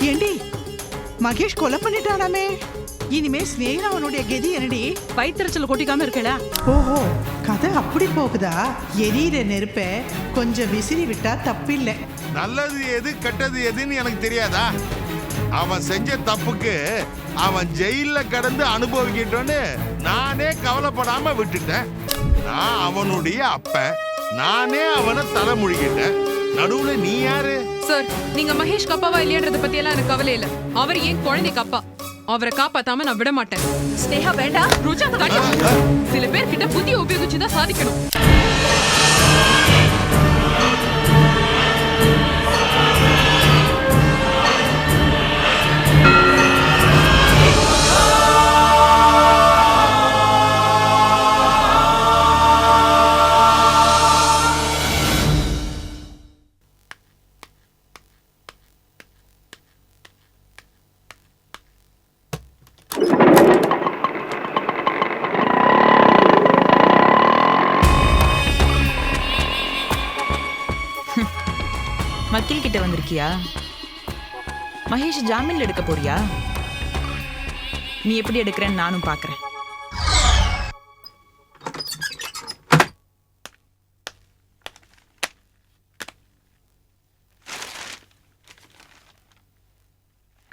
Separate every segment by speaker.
Speaker 1: ஏண்டி மகேஷ் கொலை பண்ணிட்டானாமே? இனிமே ஸ்னேகா அவனுடைய கெதி என்னடி?
Speaker 2: வயிற்றுச்சல் கொட்டிக்காம இருக்கல.
Speaker 1: ஓஹோ, கதை அப்படி போகுதா? எரியிற நெருப்ப கொஞ்சம் விசிறி விட்டா தப்பில்லை.
Speaker 3: நல்லது எது கெட்டது எதுன்னு எனக்கு தெரியாதா? அவன் செஞ்ச தப்புக்கு அவன் ஜெயில கடந்து அனுபவிக்கிட்டோன்னு நானே கவலைப்படாம விட்டுட்டேன். நான் அவனுடைய அப்பன், நானே அவனை தலைமுழுகிட்டேன். நடுவுல நீ யாரு?
Speaker 2: சார், நீங்க மகேஷ் கப்பாவா இல்லையன்றத பத்தி எல்லாம் எனக்கு கவலை இல்ல. அவர் ஏன் குழந்தை கப்பா, அவரை காப்பாத்தாம நான் விட மாட்டேன்.
Speaker 4: ஸ்னேகா வேண்டாம்.
Speaker 2: ருஜா, சில பேர் கிட்ட புத்தியை உபயோகிச்சுதான் சாதிக்கணும்.
Speaker 4: வக்கீல் கிட்ட வந்திருக்கியா? மகேஷ் ஜாமீன்ல எடுக்க போறியா? நீ எப்படி எடுக்கிறேன்னு நானும் பாக்குறேன்.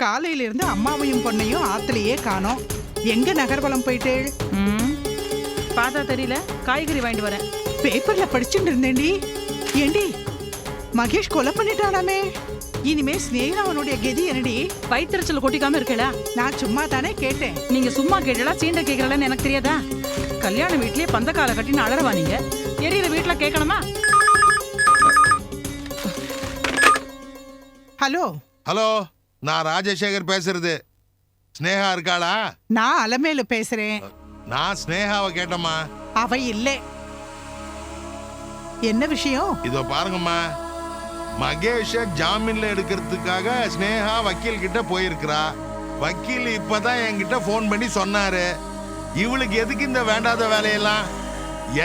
Speaker 1: காலையில இருந்து அம்மாவையும் பொண்ணையும் ஆத்திலேயே காணோம். எங்க நகர்வலம் போயிட்டேள்?
Speaker 4: பார்த்தா தெரியல. காய்கறி வாங்கிட்டு வரேன்.
Speaker 1: பேப்பர்ல படிச்சுட்டு இருந்தேன்டி. ஏண்டி மகேஷ் கொலை பண்ணிட்டானாமே? இனிமே ஸ்னேகா அவனுடைய கெதி என்னடி?
Speaker 2: வயிற்றுச்சல் கொட்டிக்காம இருக்கல.
Speaker 1: நான் சும்மா தானே கேட்டேன்.
Speaker 2: நீங்க சும்மா கேட்டா சீண்ட கேட்கலன்னு எனக்கு தெரியாதா? கல்யாண வீட்லயே பந்த கால கட்டின்னு அலறவா நீங்க? எரியிற வீட்டுல கேட்கணுமா?
Speaker 1: ஹலோ
Speaker 3: ஹலோ, நான் ராஜசேகர் பேசுறது. ஸ்னேகா இருக்காளா?
Speaker 1: நான் அலமேலு பேசுறேன்.
Speaker 3: நான் ஸ்னேகாவை கேட்டம்மா.
Speaker 1: அவ இல்லை. என்ன விஷயம்?
Speaker 3: இதோ பாருங்கம்மா, மகேஷ ஜாமீன்ல எடுக்கிறதுக்காக ஸ்னேகா வக்கீல் கிட்ட போயிருக்கிறா. வக்கீல் இப்பதான் என்கிட்ட போன் பண்ணி சொன்னாரு. இவளுக்கு எதுக்கு இந்த வேண்டாத வேலையெல்லாம்?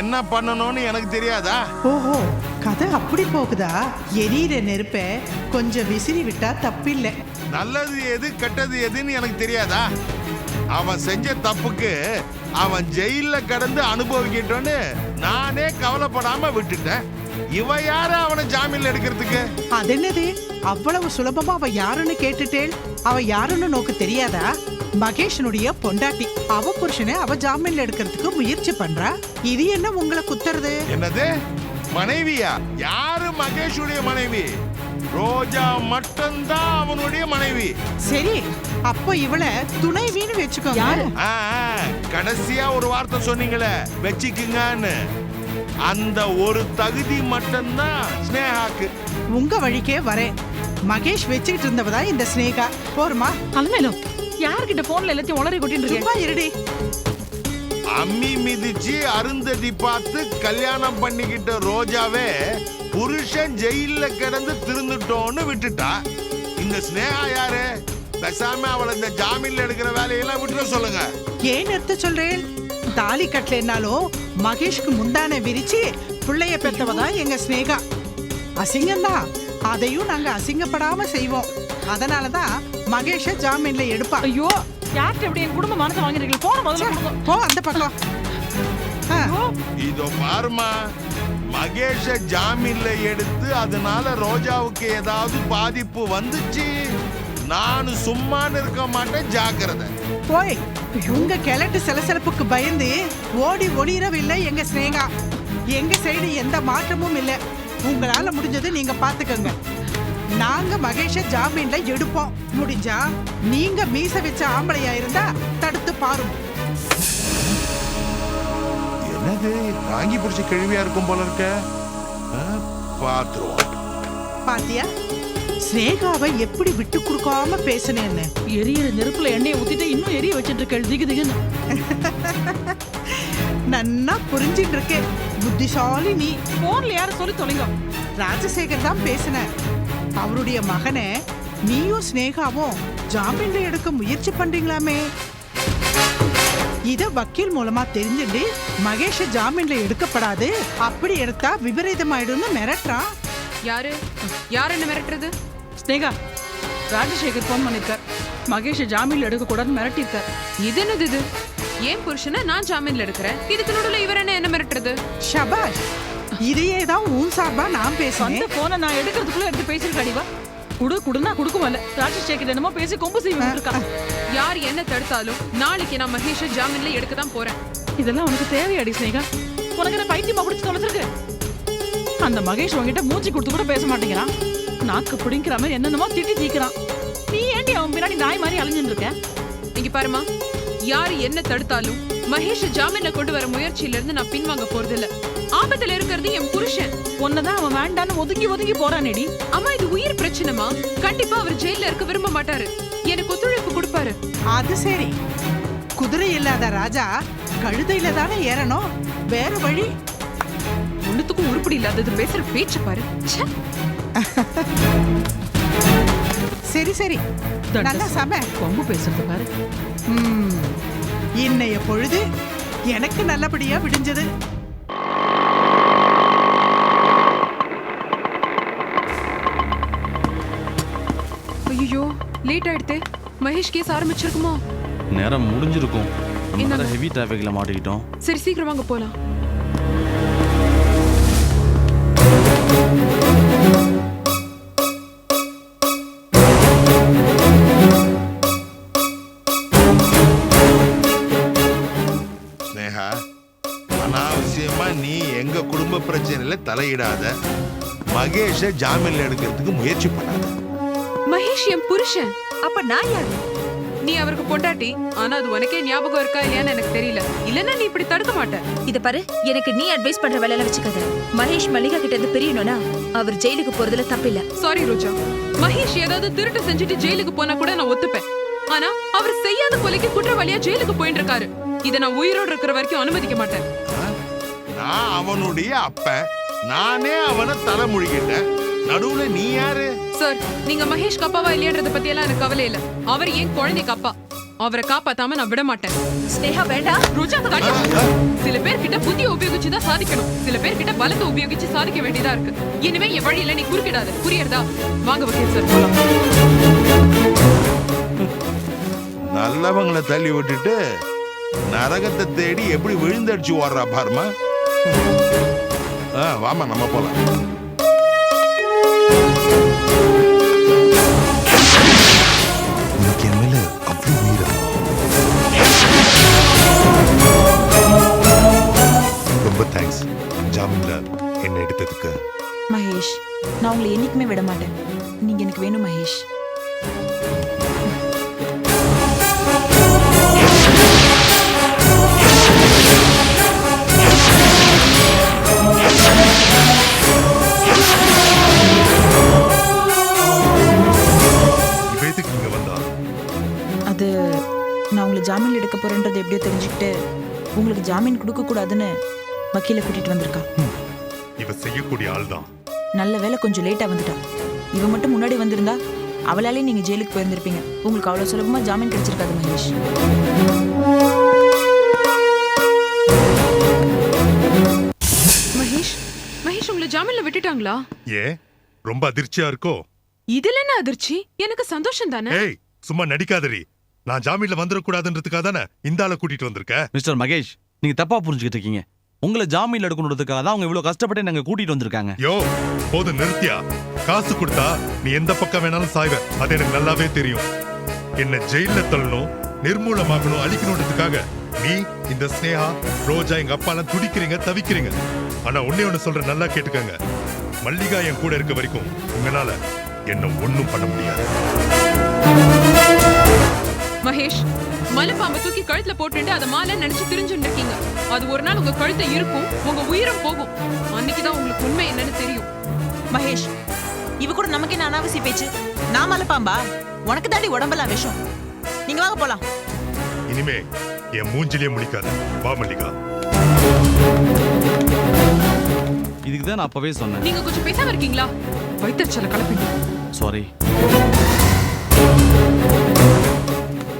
Speaker 3: என்ன பண்ணணும்னு எனக்கு தெரியாதா?
Speaker 1: ஓஹோ, கதை அப்படி போகுதா? எரியிற நெருப்ப கொஞ்சம் விசிறி விட்டா தப்பில்லை.
Speaker 3: நல்லது எது கெட்டது எதுன்னு எனக்கு தெரியாதா? அவன் செஞ்ச தப்புக்கு அவன் ஜெயில கடந்து அனுபவிக்கிட்டோன்னு நானே கவலைப்படாம விட்டுட்டேன். இவ யாரு அவனை ஜாமீன்ல எடுக்கிறதுக்கு?
Speaker 1: அது என்னது? அவ்வளவு சுலபமா அவ யாருன்னு கேட்டுட்டேள். அவ யாருன்னு நோக்கு தெரியாதா? மகேஷனுடைய பொண்டாட்டி. அவ புருஷனை அவ ஜாமீன்ல எடுக்கிறதுக்கு முயற்சி பண்றா. இது என்ன உங்களை குத்துறது?
Speaker 3: என்னது மனைவியா? யாரு மகேஷுடைய மனைவி? ரோஜா மட்டும்தான் அவனுடைய மனைவி.
Speaker 1: சரி, அப்ப இவள துணைவின்னு வச்சுக்கோங்க.
Speaker 3: கடைசியா ஒரு வார்த்தை சொன்னீங்களே, வச்சுக்குங்கன்னு. அந்த ஒரு தகுதி மட்டும்தான் ஸ்னேகாக்கு.
Speaker 1: உங்க வழிக்கே வரேன். மகேஷ் வச்சுக்கிட்டு இருந்தவதான் இந்த ஸ்னேகா. போருமா?
Speaker 2: அலமேலும், யார்கிட்ட போன்ல எல்லாத்தையும் உளறி கொட்டிட்டு
Speaker 1: சும்மா இருடி.
Speaker 3: அம்மி மிதிச்சு அருந்ததி பார்த்து கல்யாணம் பண்ணிக்கிட்ட ரோஜாவே புருஷன் ஜெயில கிடந்து திருந்துட்டோன்னு விட்டுட்டா. இந்த ஸ்னேகா யாரு? பேசாம அவளை இந்த ஜாமீன்ல எடுக்கிற வேலையெல்லாம் விட்டுற சொல்லுங்க.
Speaker 1: ஏன் நிறுத்த சொல்றேன்? தாலி கட்டலைன்னாலும் மகேஷ்க்கு முந்தான விரிச்சு பிள்ளைய பெற்றவதான் எங்க ஸ்னேகா. அசிங்கம்தான், அதையும் நாங்க அசிங்கப்படாம செய்வோம். அதனாலதான் மகேஷ ஜாமீன்ல எடுப்பா.
Speaker 2: ஐயோ, யார்கிட்ட எப்படி என் குடும்ப மனசை வாங்கிருக்கீங்க? போன முதல்ல
Speaker 1: போ அந்த பக்கம்.
Speaker 3: இதோ பாருமா, மகேஷ ஜாமீன்ல எடுத்து அதனால ரோஜாவுக்கு ஏதாவது பாதிப்பு வந்துச்சு, நான் சும்மான்னு இருக்க மாட்டேன். ஜாக்கிரதை.
Speaker 1: போய் உங்க கிழட்டு சலசலப்புக்கு பயந்து ஓடி ஒளிரவில்லை எங்க ஸ்னேகா. எங்க சைடு எந்த மாற்றமும் இல்லை. உங்களால முடிஞ்சது நீங்க பாத்துக்கோங்க. நாங்க மகேஷ ஜாமீன்ல எடுப்போம். முடிஞ்சா நீங்க மீச வச்ச ஆம்பளையா இருந்தா தடுத்து பாருங்க.
Speaker 3: என்னது தாங்கி பிடிச்ச கேள்வியா இருக்கும் போல இருக்க. பாத்துருவோம்.
Speaker 1: பாத்தியா ஸ்னேகாவை எப்படி விட்டு கொடுக்காம பேசுனேன்னு?
Speaker 2: எரியிற நெருப்புல எண்ணெயை ஊத்திட்டு இன்னும் எரிய வச்சிட்டு இருக்க. திகு திகுன்னு
Speaker 1: நன்னா புரிஞ்சிட்டு இருக்கேன். புத்திசாலி நீ.
Speaker 2: போன்ல யாரும் சொல்லி தொலைங்க.
Speaker 1: ராஜசேகர் தான் பேசின. அவருடைய மகனை நீயும் ஸ்னேகாவும் ஜாமீன்ல எடுக்க முயற்சி பண்றீங்களாமே. இத வக்கீல் மூலமா தெரிஞ்சுட்டு மகேஷ ஜாமீன்ல எடுக்கப்படாது, அப்படி எடுத்தா விபரீதமாயிடும்னு மிரட்டுறான்.
Speaker 2: யாரு யாருன்னு மிரட்டுறது? ஸ்னேகா, ராஜசேகர் ஃபோன் பண்ணிருக்கார். மகேஷ் ஜாமீன்ல எடுக்க கூடாதுன்னு மிரட்டிருக்கார்.
Speaker 5: இது என்னது இது? ஏன் புருஷனை நான் ஜாமீன்ல எடுக்கிறேன், இதுக்கு நடுவுல இவர் என்ன மிரட்டுறது?
Speaker 1: ஷபாஷ், இதையே தான் உன் சார்பா நான்
Speaker 2: அந்த
Speaker 1: பேசுறேன்.
Speaker 2: போனை நான் எடுக்கிறதுக்குள்ள எடுத்து பேசிருக்காடிவா. குடுனா குடுக்குமல்ல. ராஜசேகர் என்னமோ பேசி கொம்பு செய்ய இருக்கா.
Speaker 5: யார் என்ன தடுத்தாலும் நாளைக்கு நான் மகேஷ ஜாமீன்ல எடுக்க தான் போறேன்.
Speaker 2: இதெல்லாம் உனக்கு தேவையாடி ஸ்னேகா? உனக்கு என்ன பைத்தியமா குடிச்சு தொலைச்சிருக்கு? அந்த மகேஷ் உங்ககிட்ட மூச்சு கொடுத்து கூட பேச மாட்டேங்கிறான். நாக்கு பிடிக்கிற மாதிரி என்னென்னமோ திட்டி தீக்கிறான். நீ ஏண்டி அவன் பின்னாடி நாய் மாதிரி அலைஞ்சுட்டு இருக்க?
Speaker 5: இங்க பாருமா, யார் என்ன தடுத்தாலும் மகேஷ ஜாமீன்ல கொண்டு வர முயற்சியில இருந்து நான் பின்வாங்க போறது இல்ல. ஆபத்துல இருக்கிறது என் புருஷன்.
Speaker 2: உன்னதான் அவன் வேண்டான்னு ஒதுங்கி ஒதுங்கி போறானேடி.
Speaker 5: அம்மா, இது உயிர் பிரச்சனைமா. கண்டிப்பா அவர் ஜெயில இருக்க விரும்ப மாட்டாரு. எனக்கு ஒத்துழைப்பு கொடுப்பாரு.
Speaker 1: அது சரி, குதிரை இல்லாத ராஜா கழுதையில தானே ஏறணும், வேற வழி?
Speaker 5: ஒண்ணுத்துக்கும் உருப்படி இல்லாதது பேசுற பேச்சு பாரு. ச்சே.
Speaker 1: சரி சரி, நல்லா சம.
Speaker 2: கொம்பு பேசுறது பாரு.
Speaker 1: இன்னைய பொழுது எனக்கு நல்லபடியா விடிஞ்சது.
Speaker 5: ஐயோ, லேட் ஆயிடுதே. மகேஷ் கேஸ் ஆரம்பிச்சிருக்குமோ?
Speaker 6: நேரம் முடிஞ்சிருக்கும்.
Speaker 5: என்னங்க?
Speaker 6: ஹெவி டிராஃபிக்ல மாட்டிக்கிட்டோம்.
Speaker 5: சரி, சீக்கிரம் வாங்க போலாம்.
Speaker 3: ஸ்னேகா, அனாவசியமா நீ எங்க குடும்ப பிரச்சனையில தலையிடாத. மகேஷ ஜாமீன்ல எடுக்கிறதுக்கு முயற்சி பண்ணாத.
Speaker 5: மகேஷ் என் புருஷன்.
Speaker 7: அப்ப நான் யாரு?
Speaker 5: நீ அவருக்கு பொண்டாட்டி. ஆனா அது உனக்கே ஞாபகம் இருக்கா இல்லையான்னு எனக்கு தெரியல. இல்லன்னா நீ இப்படி தடுக்க மாட்ட.
Speaker 7: இத பாரு, எனக்கு நீ அட்வைஸ் பண்ற வேலையில வச்சுக்காத. மகேஷ் மல்லிகா கிட்ட இருந்து பிரியணும்னா அவர் ஜெயிலுக்கு போறதுல தப்பில்ல.
Speaker 5: சாரி ரோஜா, மகேஷ் ஏதாவது திருட்டு செஞ்சுட்டு ஜெயிலுக்கு போனா கூட நான் ஒத்துப்பேன். ஆனா அவர் செய்யாத கொலைக்கு குற்றவாளியா ஜெயிலுக்கு போயிட்டு இருக்காரு. இதை நான் உயிரோடு இருக்கிற வரைக்கும் அனுமதிக்க மாட்டேன்.
Speaker 3: நான் அவனுடைய அப்பன். நானே அவனை தலை முழுகிட்டேன். நடுவுல நீ யாரு?
Speaker 5: சார், நீங்க மகேஷ் அப்பாவா இல்லையன்றத பத்தி எல்லாம் எனக்கு கவலை இல்ல. அவர் ஏன் குழந்தைக்கு அப்பா. அவரை காப்பாத்தாம நான் விட மாட்டேன்.
Speaker 7: ஸ்னேகா வேண்டாம்.
Speaker 5: ரோஜா, தள்ளி. சில பேர் கிட்ட புத்தியை உபயோகிச்சுதான் சாதிக்கணும். சில பேர் கிட்ட பலத்தை உபயோகிச்சு சாதிக்க வேண்டியதா இருக்கு. இனிமே என் வழியில நீ குறுக்கிடாத. புரியுறதா? வாங்க வக்கீல் சார், போலாம்.
Speaker 3: நல்லவங்களை தள்ளி விட்டுட்டு நரகத்தை தேடி எப்படி விழுந்தடிச்சு ஓடுறா பாருமா. வாமா, நம்ம போலாம்.
Speaker 8: உனக்கு என் மேல அவ்வளவு உயிரா? ரொம்ப தேங்க்ஸ் ஜாமீன்ல என்ன எடுத்ததுக்கு.
Speaker 4: மகேஷ், நான் உங்களை என்னைக்குமே விட மாட்டேன். நீங்க எனக்கு வேணும் மகேஷ். அது நான் உங்களை ஜாமீன் எடுக்க போறேன்றது எப்படியோ தெரிஞ்சுக்கிட்டு உங்களுக்கு ஜாமீன் கொடுக்க கூடாதுன்னு வக்கீல கூட்டிட்டு வந்திருக்கா.
Speaker 8: இவ செய்யக்கூடிய ஆள் தான்.
Speaker 4: நல்ல வேலை கொஞ்சம் லேட்டா வந்துட்டா. இவ மட்டும் முன்னாடி வந்திருந்தா அவளாலே நீங்க ஜெயிலுக்கு போயிருந்திருப்பீங்க. உங்களுக்கு அவ்வளவு சுலபமா ஜாமீன் கிடைச்சிருக்காது மகேஷ்.
Speaker 5: மகேஷ், மகேஷ் உங்களை ஜாமீன்ல விட்டுட்டாங்களா?
Speaker 8: ஏன் ரொம்ப அதிர்ச்சியா இருக்கோ?
Speaker 5: இதுல என்ன அதிர்ச்சி? எனக்கு சந்தோஷம் தானே.
Speaker 8: ஏய், சும்மா நடிக்காதடி. நான் ஜாமீன்ல வந்துடக்கூடாதுன்றதுக்காக தானே இந்த ஆளை கூட்டிட்டு வந்திருக்க.
Speaker 6: மிஸ்டர் மகேஷ், நீங்க தப்பா புரிஞ்சுக்கிட்டு இருக்கீங்க. உங்களை ஜாமீன்ல எடுக்கணுன்றதுக்காக தான் அவங்க இவ்வளவு கஷ்டப்பட்டு நாங்க கூட்டிட்டு வந்திருக்காங்க.
Speaker 8: யோ, போதும் நிறுத்தியா? காசு கொடுத்தா நீ எந்த பக்கம் வேணாலும் சாய்வ. அது எனக்கு நல்லாவே தெரியும். என்ன ஜெயில தள்ளணும், நிர்மூலமாகணும், அழிக்கணுன்றதுக்காக நீ, இந்த ஸ்னேகா, ரோஜா, எங்க அப்பா எல்லாம் துடிக்கிறீங்க, தவிக்கிறீங்க. ஆனா ஒன்னே ஒண்ணு சொல்ற, நல்லா கேட்டுக்கங்க. மல்லிகா என் கூட இருக்க வரைக்கும் உங்களால என்ன ஒண்ணும் பண்ண முடியாது.
Speaker 5: மகேஷ், மலைப்பாம்பை தூக்கி கழுத்துல போட்டுட்டு அதை மாலை நினைச்சு திரிஞ்சுட்டு இருக்கீங்க. அது ஒரு நாள் உங்க கழுத்தை இருக்கும், உங்க உயிரும் போகும். அன்னைக்குதான் உங்களுக்கு உண்மை என்னன்னு தெரியும்.
Speaker 4: மகேஷ், இவ கூட நமக்கு என்ன அனாவசிய பேச்சு? நான் மலைப்பாம்பா? உனக்கு தாண்டி உடம்பெல்லாம் விஷம். நீங்க வாங்க போலாம்.
Speaker 8: இனிமே என் மூஞ்சிலே முழிக்காத. வா மல்லிகா.
Speaker 6: இதுக்கு தான் நான் அப்பவே சொன்னேன்.
Speaker 5: நீங்க கொஞ்சம் பேசாம இருக்கீங்களா? வைத்தறிச்சல கலப்பிங்க.
Speaker 6: சாரி.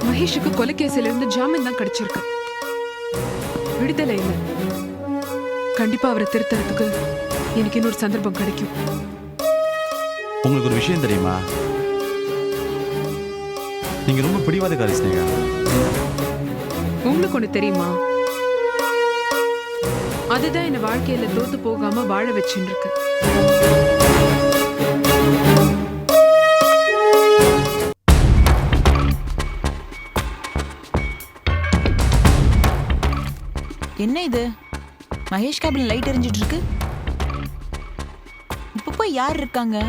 Speaker 5: மகேஷுக்கு கொலைகேசில இருந்து ஜாமீன் தான் கிடைச்சிருக்கு, விடுதலை இல்ல. கண்டிப்பா அவரை திருத்தறதுக்கு எனக்கு இன்னொரு சந்தர்ப்பம் கிடைக்கும்.
Speaker 6: உங்களுக்கு ஒரு விஷயம் தெரியுமா? நீங்க ரொம்ப பிடிவாதக்காரி ஸ்னேகா.
Speaker 5: உங்களுக்கு ஒண்ணு தெரியுமா, அதுதான் என்ன வாழ்க்கையில தோத்து போகாம வாழ வச்சுட்டு இருக்கு.
Speaker 4: என்ன இது மகேஷ் கேபின் லைட் எரிஞ்சிட்டு இருக்கு. இப்ப போய் யார் இருக்காங்க?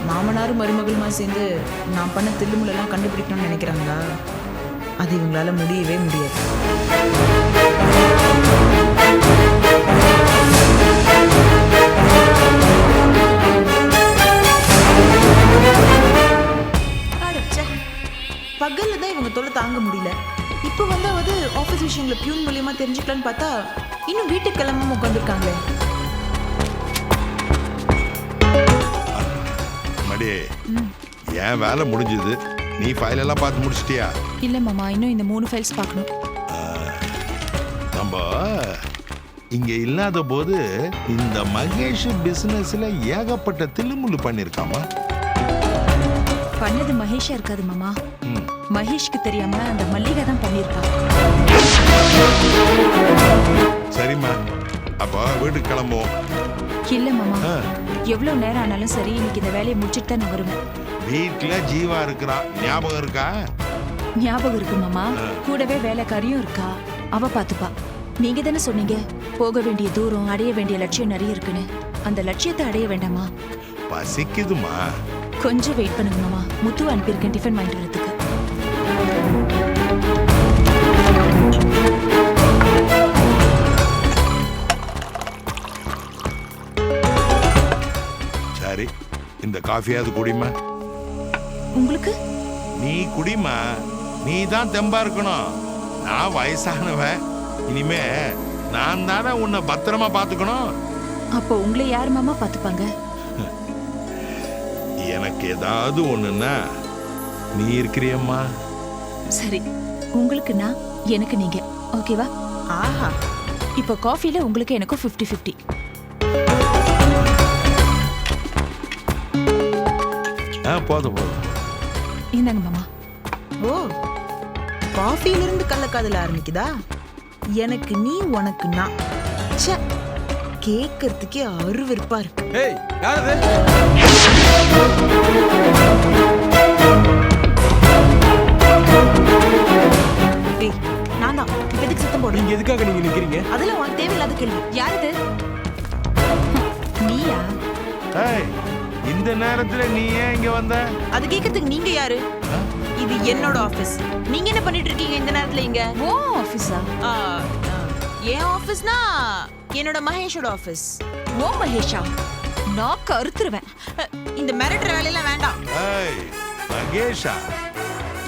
Speaker 4: மாமனாரும் மருமகளுமா சேர்ந்து நான் பண்ண தில்லுமுள்ளெல்லாம் கண்டுபிடிக்கணும்னு நினைக்கிறாங்களா? அது இவங்களால முடியவே முடியாது. பகல்ல தான் இவங்க தொல்லை தாங்க முடியல. இப்போ வந்தாவது ஆஃபீஸ் விஷயங்களை பியூன் மூலியமா தெரிஞ்சுக்கலான்னு பார்த்தா இன்னும் வீட்டுக்கு கிளம்பாம உட்காந்துருக்காங்களே.
Speaker 3: என் வேலை முடிஞ்சது. நீ ஃபைல் எல்லாம் பார்த்து முடிச்சிட்டியா?
Speaker 4: இல்ல மாமா, இன்னும் இந்த 3 ஃபைல்ஸ் பார்க்கணும்.
Speaker 3: நம்ம இங்க இல்லாத போது இந்த மகேஷ் பிசினஸ்ல ஏகப்பட்ட தில்லுமுள்ளு பண்ணிருக்காமா.
Speaker 7: பண்ணது மகேஷா இருக்காது மாமா. மகேஷ்க்கு தெரியாம அந்த மல்லிகா தான் பண்ணிருக்கா.
Speaker 3: சரிம்மா, அப்ப வீட்டுக்கு கிளம்புவோம்.
Speaker 7: இல்ல மாமா, எவ்வளவு நேரம் ஆனாலும் சரி இன்னைக்கு இந்த வேலையை முடிச்சிட்டு தான் நான் வருவேன்.
Speaker 3: வீட்டுல ஜீவா இருக்கிறா, ஞாபகம் இருக்கா?
Speaker 7: ஞாபகம் இருக்கு மாமா. கூடவே வேலைக்காரியும் இருக்கா, அவ பாத்துப்பா. நீங்க தானே சொன்னீங்க போக வேண்டிய தூரம், அடைய வேண்டிய லட்சியம் நிறைய இருக்குன்னு. அந்த லட்சியத்தை அடைய வேண்டாமா?
Speaker 3: பசிக்குதுமா.
Speaker 7: கொஞ்சம் வெயிட் பண்ணுங்க மாமா. முத்து அனுப்பியிருக்கேன் டிஃபன் வாங்கிட்டு வரதுக்கு.
Speaker 3: சரி, இந்த காஃபியாவது குடிமா.
Speaker 7: உங்களுக்கு?
Speaker 3: நீ குடிமா, நீ தான் தெம்பா இருக்கணும். நான் வயசானவன், இனிமே நான் தானே உன்னை பத்திரமா பாத்துக்கணும்.
Speaker 7: அப்போ உங்களை யார் மாமா பாத்துப்பாங்க?
Speaker 3: எனக்கு ஏதாவது ஒண்ணுன்னா நீ இருக்கிறியம்மா.
Speaker 7: சரி, உங்களுக்கு நான், எனக்கு நீங்க, ஓகேவா?
Speaker 4: ஆஹா,
Speaker 7: இப்போ காஃபில உங்களுக்கு எனக்கும் 50-50.
Speaker 3: போதும் போதும்.
Speaker 7: இந்தாங்க மாமா.
Speaker 4: ஓ, காஃபில இருந்து கள்ளக்காதல ஆரம்பிக்குதா? எனக்கு நீ, உனக்கு நான். ச்சே, கேட்கறதுக்கே அருவருப்பா இருக்கு.
Speaker 6: ஏய், யார் அது?
Speaker 4: ஏய், நான் தான். இப்ப எதுக்கு சத்தம் போடுறீங்க?
Speaker 6: நீங்க எதுக்காக நீங்க நிக்கிறீங்க?
Speaker 4: அதெல்லாம் உனக்கு தேவையில்லாத கேள்வி.
Speaker 7: யாருது? நீயா?
Speaker 3: ஏய், இந்த நேரத்துல நீ ஏன் இங்க வந்த?
Speaker 4: அது கேட்கறதுக்கு நீங்க யாரு? இது என்னோட ஆபீஸ். நீங்க என்ன பண்ணிட்டு இருக்கீங்க இந்த நேரத்துல இங்க?
Speaker 7: ஓ ஆபீஸா?
Speaker 4: என் ஆபீஸ்னா என்னோட மகேஷோட ஆபீஸ்.
Speaker 7: ஓ மகேஷா, நான் கருத்துருவேன்.
Speaker 4: இந்த மிரட்டுற வேலையெல்லாம் வேண்டாம்.
Speaker 3: ஏய், மகேஷா,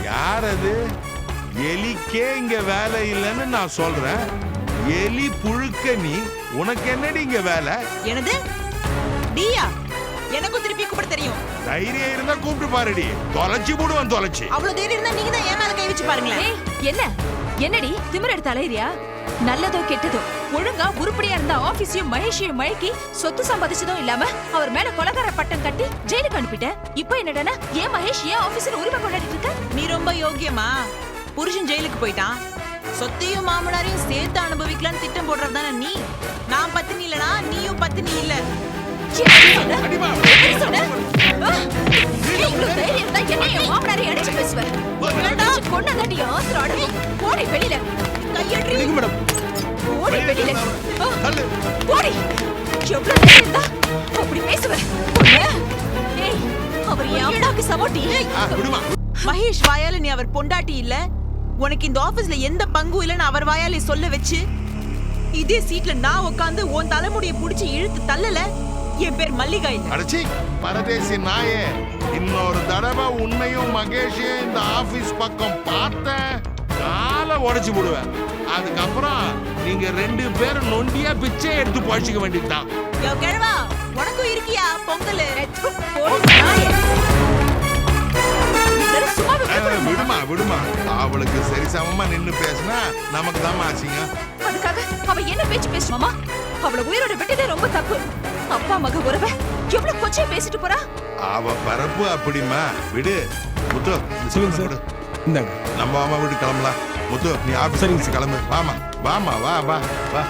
Speaker 3: யார் அது? எலிக்கே இங்க வேலை இல்லைன்னு நான் சொல்றேன். எலி புழுக்க நீ, உனக்கு என்னடி இங்க வேலை?
Speaker 4: என்னது? டியா? எனக்கும் திருப்பி கூப்பிட தெரியும்.
Speaker 3: தைரியம் இருந்தா கூப்பிட்டு பாருடி, தொலைச்சு போடுவான் தொலைச்சு.
Speaker 4: அவ்வளவு தைரியம் இருந்தா நீங்க தான் என் மேல கை வச்சு பாருங்களேன்.
Speaker 7: ஏய், என்ன என்னடி திமிர எடுத்து அலையறியா? நல்லதோ கெட்டதோ ஒழுங்கா உருப்படியா இருந்த ஆபீஸையும் மகேஷையும் மயக்கி சொத்து சம்பாதிச்சதும் இல்லாம அவர் மேல கொலகார பட்டம் கட்டி ஜெயிலுக்கு அனுப்பிட்ட. இப்போ என்னடா ஏன் மகேஷ் ஏன் ஆபீஸ்ல உரிமை கொண்டாடிட்டு இருக்க?
Speaker 4: நீ ரொம்ப யோக்கியமா? புருஷன் ஜெயிலுக்கு போயிட்டான், சொத்தையும் மாமனாரையும் சேர்த்து அனுபவிக்கலான்னு திட்டம் போடுறதானே நீ. நான் பத்தினி இல்லனா நீயும் பத்தினி இல்ல. மகேஷ் வாயால நீ அவர் பொண்டாட்டி இல்ல, உனக்கு இந்த ஆபீஸ்ல எந்த பங்கும் இல்லன்னு அவர் வாயால சொல்ல வச்சு இதே சீட்ல நான் உட்காந்து உன் தலைமுடியை புடிச்சு இழுத்து தள்ளல, என் பேர் மல்லிகா இல்ல.
Speaker 3: அடச்சி பரதேசி நாயே, இன்னொரு தடவை உன்னையும் மகேஷையும் இந்த ஆபீஸ் பக்கம் பார்த்தேன், காலை உடைச்சு விடுவேன். அதுக்கப்புறம் நீங்க 2 பேரும் நொண்டியா பிச்சை எடுத்து பழிச்சுக்க வேண்டியதுதான்.
Speaker 4: யோ கேரவா, உனக்கும் இருக்கியா பொங்கல்?
Speaker 3: விடுமா விடுமா, அவளுக்கு சரி சமமா நின்னு பேசினா நமக்கு தான் ஆச்சுங்க.
Speaker 7: அதுக்காக அவ என்ன பேச்சு பேசுமாமா? அவள உயிரோட விட்டதே ரொம்ப தப்பு. அப்பா மக உறவை எவ்வளவு கொச்சையா பேசிட்டு போறா.
Speaker 3: அவ பரப்பு அப்படிமா. விடு முத்து,
Speaker 9: சொல்லுங்க சார். இந்தாங்க.
Speaker 3: நம்ம அம்மா வீட்டு கிளம்பலாம். முத்து நீ ஆபீஸ் கிளம்பு. வாமா வாமா, வா வா வா.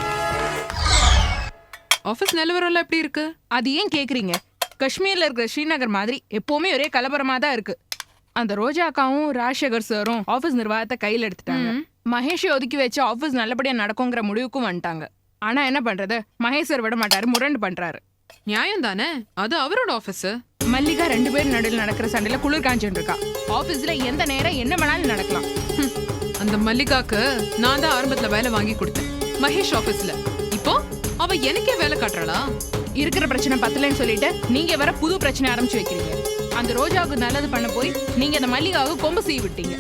Speaker 5: ஆபீஸ் நிலவரம்லாம் எப்படி இருக்கு?
Speaker 2: அது ஏன் கேக்குறீங்க? காஷ்மீர்ல இருக்கிற ஸ்ரீநகர் மாதிரி எப்பவுமே ஒரே கலவரமா தான் இருக்கு. அந்த ரோஜா அக்காவும் ராஜசேகர் சாரும் ஆபீஸ் நிர்வாகத்தை கையில் எடுத்துட்டாங்க. மகேஷை ஒதுக்கி வச்சு ஆபீஸ் நல்லபடியா நடக்குங்கிற முடிவுக்கும் வந்துட்டாங்க. ஆனா என்ன பண்றது, மகேஷ் சார் விட மாட்டாரு, முரண்டு பண்றாரு.
Speaker 5: நியாயம் தானே, அது அவரோட ஆபீஸ்.
Speaker 2: மல்லிகா 2 பேரும் நடுவில் நடக்கிற சண்டையில குளிர் காஞ்சிட்டு இருக்கா. ஆபீஸ்ல எந்த நேரம் என்ன வேணாலும் நடக்கலாம்.
Speaker 5: அந்த மல்லிகாக்கு நான் தான் ஆரம்பத்துல வேலை வாங்கி கொடுத்தேன் மகேஷ் ஆபீஸ்ல. இப்போ அவ எனக்கே வேலை காட்டுறாளா?
Speaker 2: இருக்கிற பிரச்சனை பத்தலன்னு சொல்லிட்டு நீங்க வர புது பிரச்சனை ஆரம்பிச்சு வைக்கிறீங்க. அந்த ரோஜாவுக்கு நல்லது பண்ண போய் நீங்க அந்த மல்லிகாவுக்கு கொம்பு செய்ய விட்டீங்க.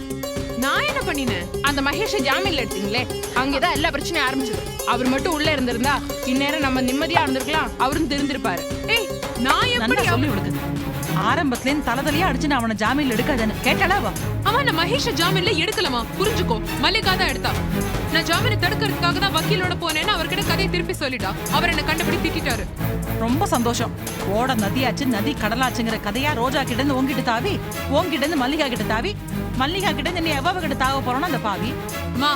Speaker 5: நான் என்ன பண்ணினேன்?
Speaker 2: அந்த மகேஷை ஜாமீன்ல எடுத்தீங்களே, அங்கேதான் எல்லா பிரச்சனையும் ஆரம்பிச்சது. அவர் மட்டும் உள்ள இருந்திருந்தா இந்நேரம் நம்ம நிம்மதியா இருந்திருக்கலாம், அவரும் தெரிஞ்சிருப்பாரு.
Speaker 5: ஏய், நான் எப்படி
Speaker 4: சொல்லி கொடுக்குது. ஆரம்பத்துல தலதலையா அடிச்சு அவனை ஜாமீன்ல எடுக்காதன்னு கேட்டாளா?
Speaker 5: அவன் நான் மகேஷ ஜாமீன்ல எடுக்கலாமா? புரிஞ்சுக்கோ, மல்லிகா தான் எடுத்தா. நான் ஜாமீனை தடுக்கிறதுக்காக தான் வக்கீலோட போனேன்னு அவர்கிட்ட கதையை திருப்பி சொல்லிட்டா. அவர் என்ன கண்டுபிடி திட்டாரு.
Speaker 4: ரொம்ப சந்தோஷம். ஓட நதியாச்சு, நதி கடலாச்சுங்கிற கதையா ரோஜா கிட்ட இருந்து உங்ககிட்ட தாவி, உங்ககிட்ட இருந்து மல்லிகா கிட்ட தாவி, மல்லிகா கிட்ட இருந்து நீ எவ்வளவு கிட்ட தாவ போறோம்னா அந்த பாவி.
Speaker 5: மா,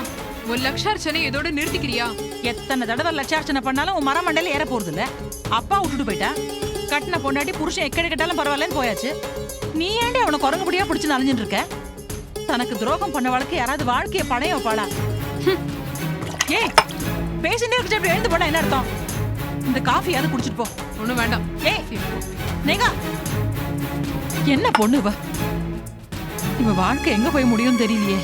Speaker 5: ஒரு லட்சார்ச்சனை இதோட நிறுத்திக்கிறியா?
Speaker 4: எத்தனை தடவை லட்சார்ச்சனை பண்ணாலும் உன் மரமண்டையில ஏற போறது இல்ல. அப்பா விட்டுட்டு போயிட்டா, கட்டின பொண்டாட்டி புருஷன் எக்கடி கட்டாலும் பரவாயில்லன்னு போயாச்சு. நீ ஏண்டி அவனை குரங்குபடியா பிடிச்சு நனைஞ்சிட்டு இருக்க? தனக்கு துரோகம் பண்ண வழக்கு யாராவது வாழ்க்கைய பணைய வைப்பாளா? ஏய், பேசிட்டே இருக்கு, அப்படி எழுந்து போனா என்ன அர்த்தம்? இந்த காஃபியாவது குடிச்சிட்டு போ.
Speaker 5: ஒண்ணும் வேண்டாம்.
Speaker 4: ஏய் நேகா, என்ன பொண்ணு இவ வாழ்க்கை எங்க போய் முடியும் தெரியலையே.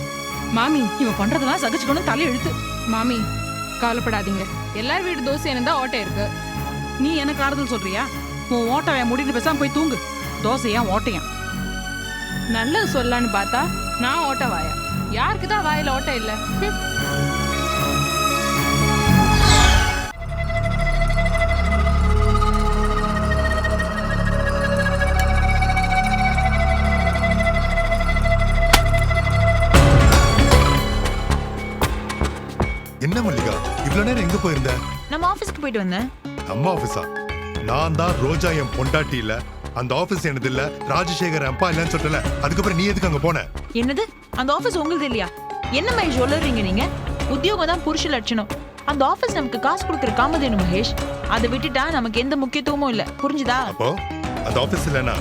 Speaker 2: மாமி,
Speaker 4: இவ பண்றதெல்லாம் சகிச்சுக்கணும், தலை எழுத்து.
Speaker 2: மாமி கவலைப்படாதீங்க, எல்லார் வீட்டு தோசை இருந்தா ஓட்டை இருக்கு.
Speaker 4: நீ எனக்கு ஆறுதல் சொல்றியா? உன் ஓட்டைய முடிட்டு பேசாம போய் தூங்கு. தோசையா ஓட்டையா?
Speaker 2: நல்லது சொல்லலான்னு பார்த்தா நான் ஓட்ட வாயா. யாருக்கு தான் வாயில ஓட்ட இல்ல?
Speaker 8: என்ன மல்லிகா, இவ்வளவு நேரம் எங்க போயிருந்த?
Speaker 4: நம்ம ஆபீஸ்க்கு போயிட்டு வந்தேன்.
Speaker 8: நம்ம ஆபீஸா? நான் தான் ரோஜா என் பொண்டாட்டி இல்ல, அந்த ஆபீஸ் என்னது இல்ல, ராஜசேகர் அப்பா இல்லன்னு சொல்லல. அதுக்கப்புறம் நீ எதுக்கு அங்க போன?
Speaker 4: என்னது, அந்த ஆபீஸ் உங்களுக்கு இல்லையா? என்ன மகேஷ் சொல்லுறீங்க நீங்க? உத்தியோகம் தான் புருஷ லட்சணம். அந்த ஆபீஸ் நமக்கு காசு கொடுக்குற காமதேனு மகேஷ். அதை விட்டுட்டா நமக்கு எந்த முக்கியத்துவமும் இல்ல, புரிஞ்சுதா?
Speaker 8: அப்போ அந்த ஆபீஸ் இல்லனா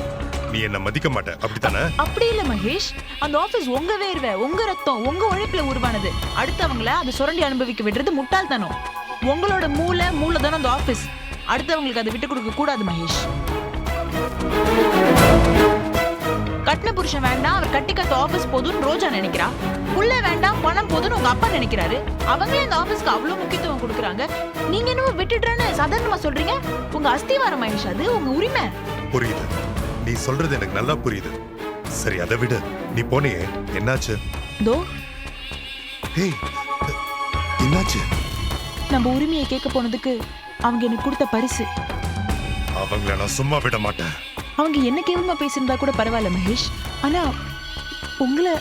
Speaker 8: நீ என்ன மதிக்க மாட்ட, அப்படித்தானே?
Speaker 4: அப்படி இல்ல மகேஷ், அந்த ஆபீஸ் உங்க வேர்வை, உங்க ரத்தம், உங்க உழைப்புல உருவானது. அடுத்தவங்கள அதை சுரண்டி அனுபவிக்க விடுறது முட்டாள்தனம். உங்களோட மூலதனம் அந்த ஆபீஸ். அடுத்தவங்களுக்கு அதை விட்டு கொடுக்க கூடாது மகேஷ். கட்டின புருஷன் வேண்டாம், அவர் கட்டி கத்த ஆபீஸ் போதும்னு ரோஜா நினைக்கிறா. புள்ள வேண்டாம், பணம் போதும்னு உங்க அப்பா நினைக்கிறாரு. அவங்களே இந்த ஆபீஸ்க்கு அவ்வளவு முக்கியத்துவம் கொடுக்குறாங்க. நீங்க என்னவோ விட்டுடுறேன்னு சாதாரணமா சொல்றீங்க. உங்க அஸ்திவாரம் மகேஷ், அது உங்க உரிமை.
Speaker 8: புரியுது, நீ சொல்றது எனக்கு நல்லா புரியுது. சரி, அதை விடு. நீ போனியே, என்னாச்சு?
Speaker 4: தோ
Speaker 8: ஏய், என்னாச்சு?
Speaker 4: நம்ம உரிமையை கேட்க போனதுக்கு அவங்க எனக்கு கொடுத்த பரிசு.
Speaker 8: அவங்கள நான் சும்மா விட மாட்டேன்.
Speaker 4: அவங்க என்ன கேவலமா பேசியிருந்தா கூட பரவாயில்ல மகேஷ், ஆனா உங்களை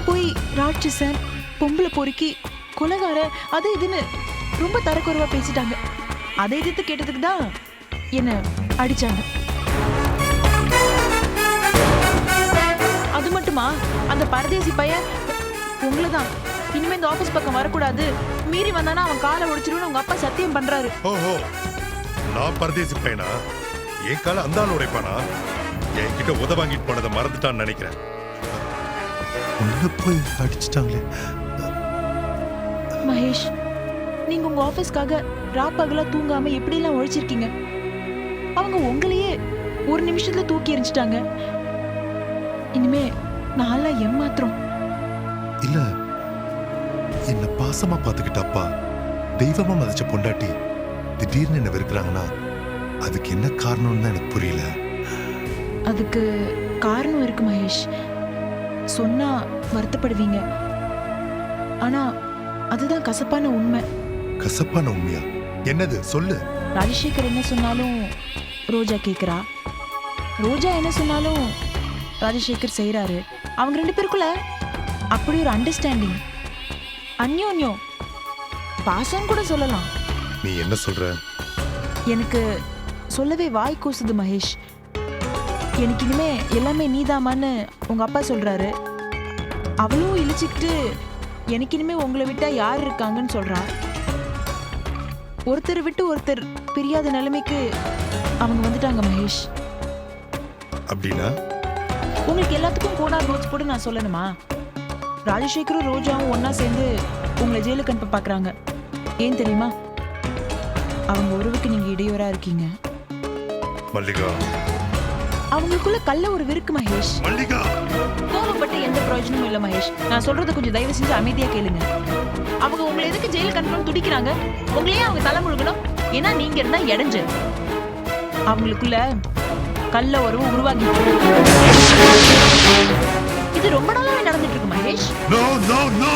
Speaker 4: போய் ராட்சசன், பொம்பளை பொறுக்கி, கொலைகார, அது இதுன்னு ரொம்ப தரக்குறைவா பேசிட்டாங்க. அதை எதிர்த்து கேட்டதுக்கு தான் என்ன அடிச்சாங்க. அது மட்டுமா, அந்த பரதேசி பையன் உங்களை தான் இனிமே இந்த ஆபீஸ் பக்கம் வரக்கூடாது, மீறி வந்தானா அவன் காலை உடைச்சிருன்னு உங்க அப்பா சத்தியம் பண்றாரு.
Speaker 8: ஓஹோ, நான் பரதேசி பையனா? என் காலை அந்த ஆள் உடைப்பானா? என்கிட்ட உத வாங்கிட்டு போனதை மறந்துட்டான்னு நினைக்கிறேன். உன்னை போய் அடிச்சிட்டாங்களே.
Speaker 4: மகேஷ், நீங்க உங்க ஆபீஸ்க்காக ராப்பகலா தூங்காம எப்படி எல்லாம் உழைச்சிருக்கீங்க. அவங்க உங்களையே ஒரு நிமிஷத்துல தூக்கி எறிஞ்சிட்டாங்க. இனிமே நான் ஏமாத்திரம்
Speaker 8: இல்ல, என்ன பாசமா பாத்துக்கிட்ட அப்பா, தெய்வமா மதிச்ச பொண்டாட்டி திடீர்னு என்ன வெறுக்கிறாங்கன்னா அதுக்கு என்ன காரணம்னு தான் எனக்கு புரியல.
Speaker 7: அதுக்கு காரணம் இருக்கு மகேஷ். சொன்னா வருத்தப்படுவீங்க. ஆனா அதுதான் கசப்பான உண்மை.
Speaker 8: கசப்பான உண்மையா? என்னது சொல்லு.
Speaker 7: ராஜசேகர் என்ன சொன்னாலும் ரோஜா கேக்குறா. ரோஜா என்ன சொன்னாலும் ராஜசேகர் செய்யறாரு. அவங்க 2 பேருக்குள்ள அப்படி ஒரு அண்டர்ஸ்டாண்டிங், அந்யோன்யம், பாசம் கூட சொல்லலாம்.
Speaker 8: நீ என்ன சொல்ற?
Speaker 7: எனக்கு சொல்லவே வாய் கூசுது மகேஷ். எனக்கு இனிமே எல்லாமே நீதாமான்னு உங்க அப்பா சொல்றாரு. அவளும் இழிச்சுக்கிட்டு எனக்கு இனிமே உங்களை விட்டா யார் இருக்காங்கன்னு சொல்றா. ஒருத்தர் விட்டு ஒருத்தர் பிரியாத நிலைமைக்கு அவங்க வந்துட்டாங்க மகேஷ்.
Speaker 8: அப்படின்னா
Speaker 7: உங்களுக்கு எல்லாத்துக்கும் கோடார் நோட்ஸ் போட்டு நான் சொல்லணுமா? ராஜசேகரும் ரோஜாவும் ஒன்னா சேர்ந்து உங்களை ஜெயிலுக்கு அனுப்ப பாக்குறாங்க. ஏன் தெரியுமா? அவங்க உறவுக்கு நீங்க இடையூறா இருக்கீங்க.
Speaker 8: மல்லிகா,
Speaker 7: அவங்களுக்குள்ள கள்ள ஒரு விருக்கு மகேஷ்.
Speaker 8: மல்லிகா,
Speaker 7: கோபப்பட்டு எந்த பிரயோஜனமும் இல்ல மகேஷ். நான் சொல்றத கொஞ்சம் தயவு செஞ்சு அமைதியா கேளுங்க. அவங்க உங்களை எதுக்கு ஜெயிலுக்கு அனுப்பணும்னு துடிக்கிறாங்க? உங்களையே அவங்க தலை முழுகணும். ஏன்னா நீங்க இருந்தா இடைஞ்சு. அவங்களுக்குள்ள கள்ள உறவு உருவாகி இது ரொம்ப நாளாவே நடந்துட்டு இருக்கு மகேஷ்.
Speaker 8: No no no.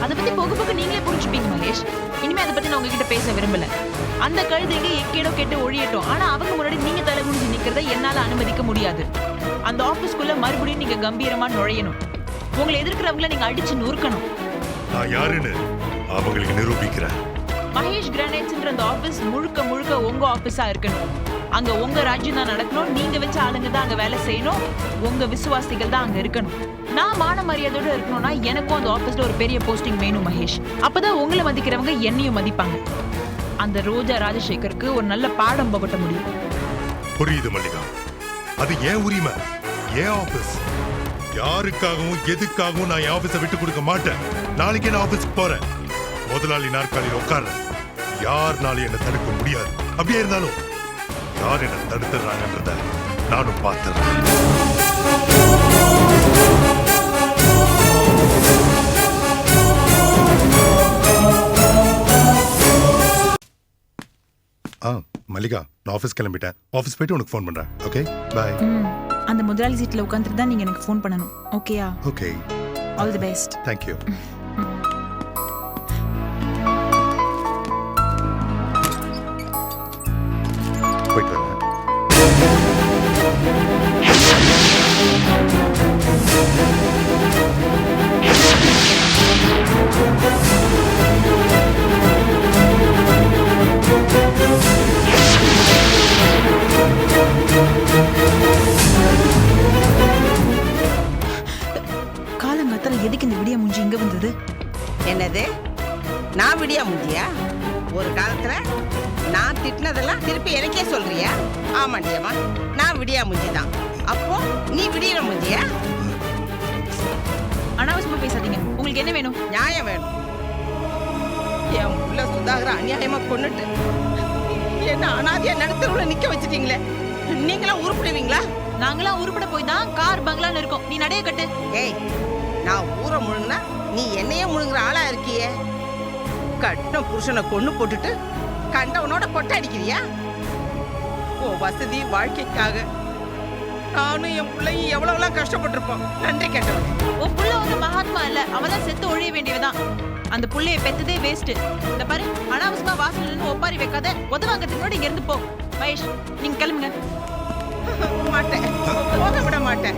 Speaker 7: அதை பத்தி போக போக நீங்களே புரிஞ்சுப்பீங்க மகேஷ். இனிமே அதை பத்தி நான் உங்ககிட்ட பேச விரும்பல. அந்த கழுதைங்க எக்கேடோ கேட்டு ஒழியட்டும். ஆனா அவங்க முன்னாடி நீங்க தலை குனிஞ்சு நிக்கிறத என்னால அனுமதிக்க முடியாது. அந்த ஆபீஸ்க்குள்ள மறுபடியும் நீங்க கம்பீரமா நுழையணும். உங்களை எதிர்க்கிறவங்கள நீங்க அடிச்சு நொறுக்கணும்.
Speaker 8: நான் யாருன்னு அவங்களுக்கு நிரூபிக்கிறேன்.
Speaker 7: மகேஷ் கிரானைட்ஸ்ன்ற அந்த ஆபீஸ் முழுக்க முழுக்க உங்க ஆபீஸா இருக்கணும். அங்க உங்க ராஜ்யம் தான் நடக்கணும். நீங்க வச்ச ஆளுங்க தான் அங்க வேலை செய்யணும். உங்க விசுவாசிகள் தான் அங்க இருக்கணும். நான் மான மரியாதையோட இருக்கணும்னா எனக்கும் அந்த ஆபீஸ்ல ஒரு பெரிய போஸ்டிங் வேணும் மகேஷ். அப்பதான் உங்களை மதிக்கிறவங்க என்னையும் மதிப்பாங்க. அந்த ரோஜா ராஜசேகருக்கு ஒரு நல்ல பாடம் புகட்ட முடியும்.
Speaker 8: புரியுது மல்லிகா. அது ஏன் உரிமை, ஏன் ஆபீஸ். யாருக்காகவும் எதுக்காகவும் நான் என் ஆபீஸை விட்டு கொடுக்க மாட்டேன். நாளைக்கே நான் ஆபீஸ்க்கு போறேன். முதலாளி நாற்காலியில் உட்கார்றேன். யாருனாலும் என்ன தடுக்க முடியாது. அப்படியே இருந்தாலும் யார் என்ன தடுத்துறாங்கன்றத நானும் பார்த்துறேன். மல்லிகா, நான் ஆஃபீஸ் கிளம்பிட்டேன். ஆஃபீஸ் போயிட்டு உனக்கு ஃபோன் பண்றேன். Okay, bye.
Speaker 7: அந்த முதலாளி சீட்ல உட்கார்ந்துட்டு தான் நீங்க எனக்கு ஃபோன் பண்ணணும். ஓகேயா?
Speaker 8: Okay.
Speaker 7: All the best.
Speaker 8: Thank you. போயிட்டு வரேன்.
Speaker 7: காலங்காத்தால எதுக்கு இந்த விடியா மூஞ்சி இங்க வந்தது?
Speaker 10: என்னது? நான் விடியா முஞ்சியா? ஒரு காலத்துல நான் திட்டினதெல்லாம் திருப்பி எனக்கே சொல்றியா? ஆமாண்டியம்மா, நான் விடியா முஞ்சி தான். அப்போ நீ விடியிற முஞ்சியா?
Speaker 7: அனாவசியமா பேசாதீங்க. உங்களுக்கு என்ன வேணும்?
Speaker 10: நியாயம் வேணும். என் புள்ள சுதாகர அநியாயமா கொன்னுட்டு என்ன அனாதையா நடுத்தருவுல நிக்க வச்சிட்டீங்களே, நீங்களாம் உருப்பிடுவீங்களா?
Speaker 7: நாங்களாம் உருப்பட போய் தான் கார் பங்களான்னு இருக்கோம். நீ நடைய கட்டு.
Speaker 10: ஏய், நான் ஊரை முழுங்கினா நீ என்னையே முழுங்குற ஆளா இருக்கியே. கட்டின புருஷனை கொன்னு போட்டுட்டு கண்டவனோட கொட்டை அடிக்கிறியா? ஓ வசதி வாழ்க்கைக்காக நானும் என் பிள்ளையும் எவ்வளவுலாம் கஷ்டப்பட்டிருப்போம். நன்றி கேட்டவன்.
Speaker 7: உன் புள்ள ஒரு மகாத்மா இல்ல. அவதான் செத்து ஒழிய வேண்டியவதான். அந்த புள்ளைய பெத்ததே வேஸ்ட். இந்த பாரு, அனாவசியமா வாசல் நின்னு ஒப்பாரி வைக்காத. உதவாங்கத்துக்கு முன்னாடி இங்க இருந்து போ. மகேஷ், நீங்க கிளம்புங்க.
Speaker 10: மாட்டேன், போக விட மாட்டேன்.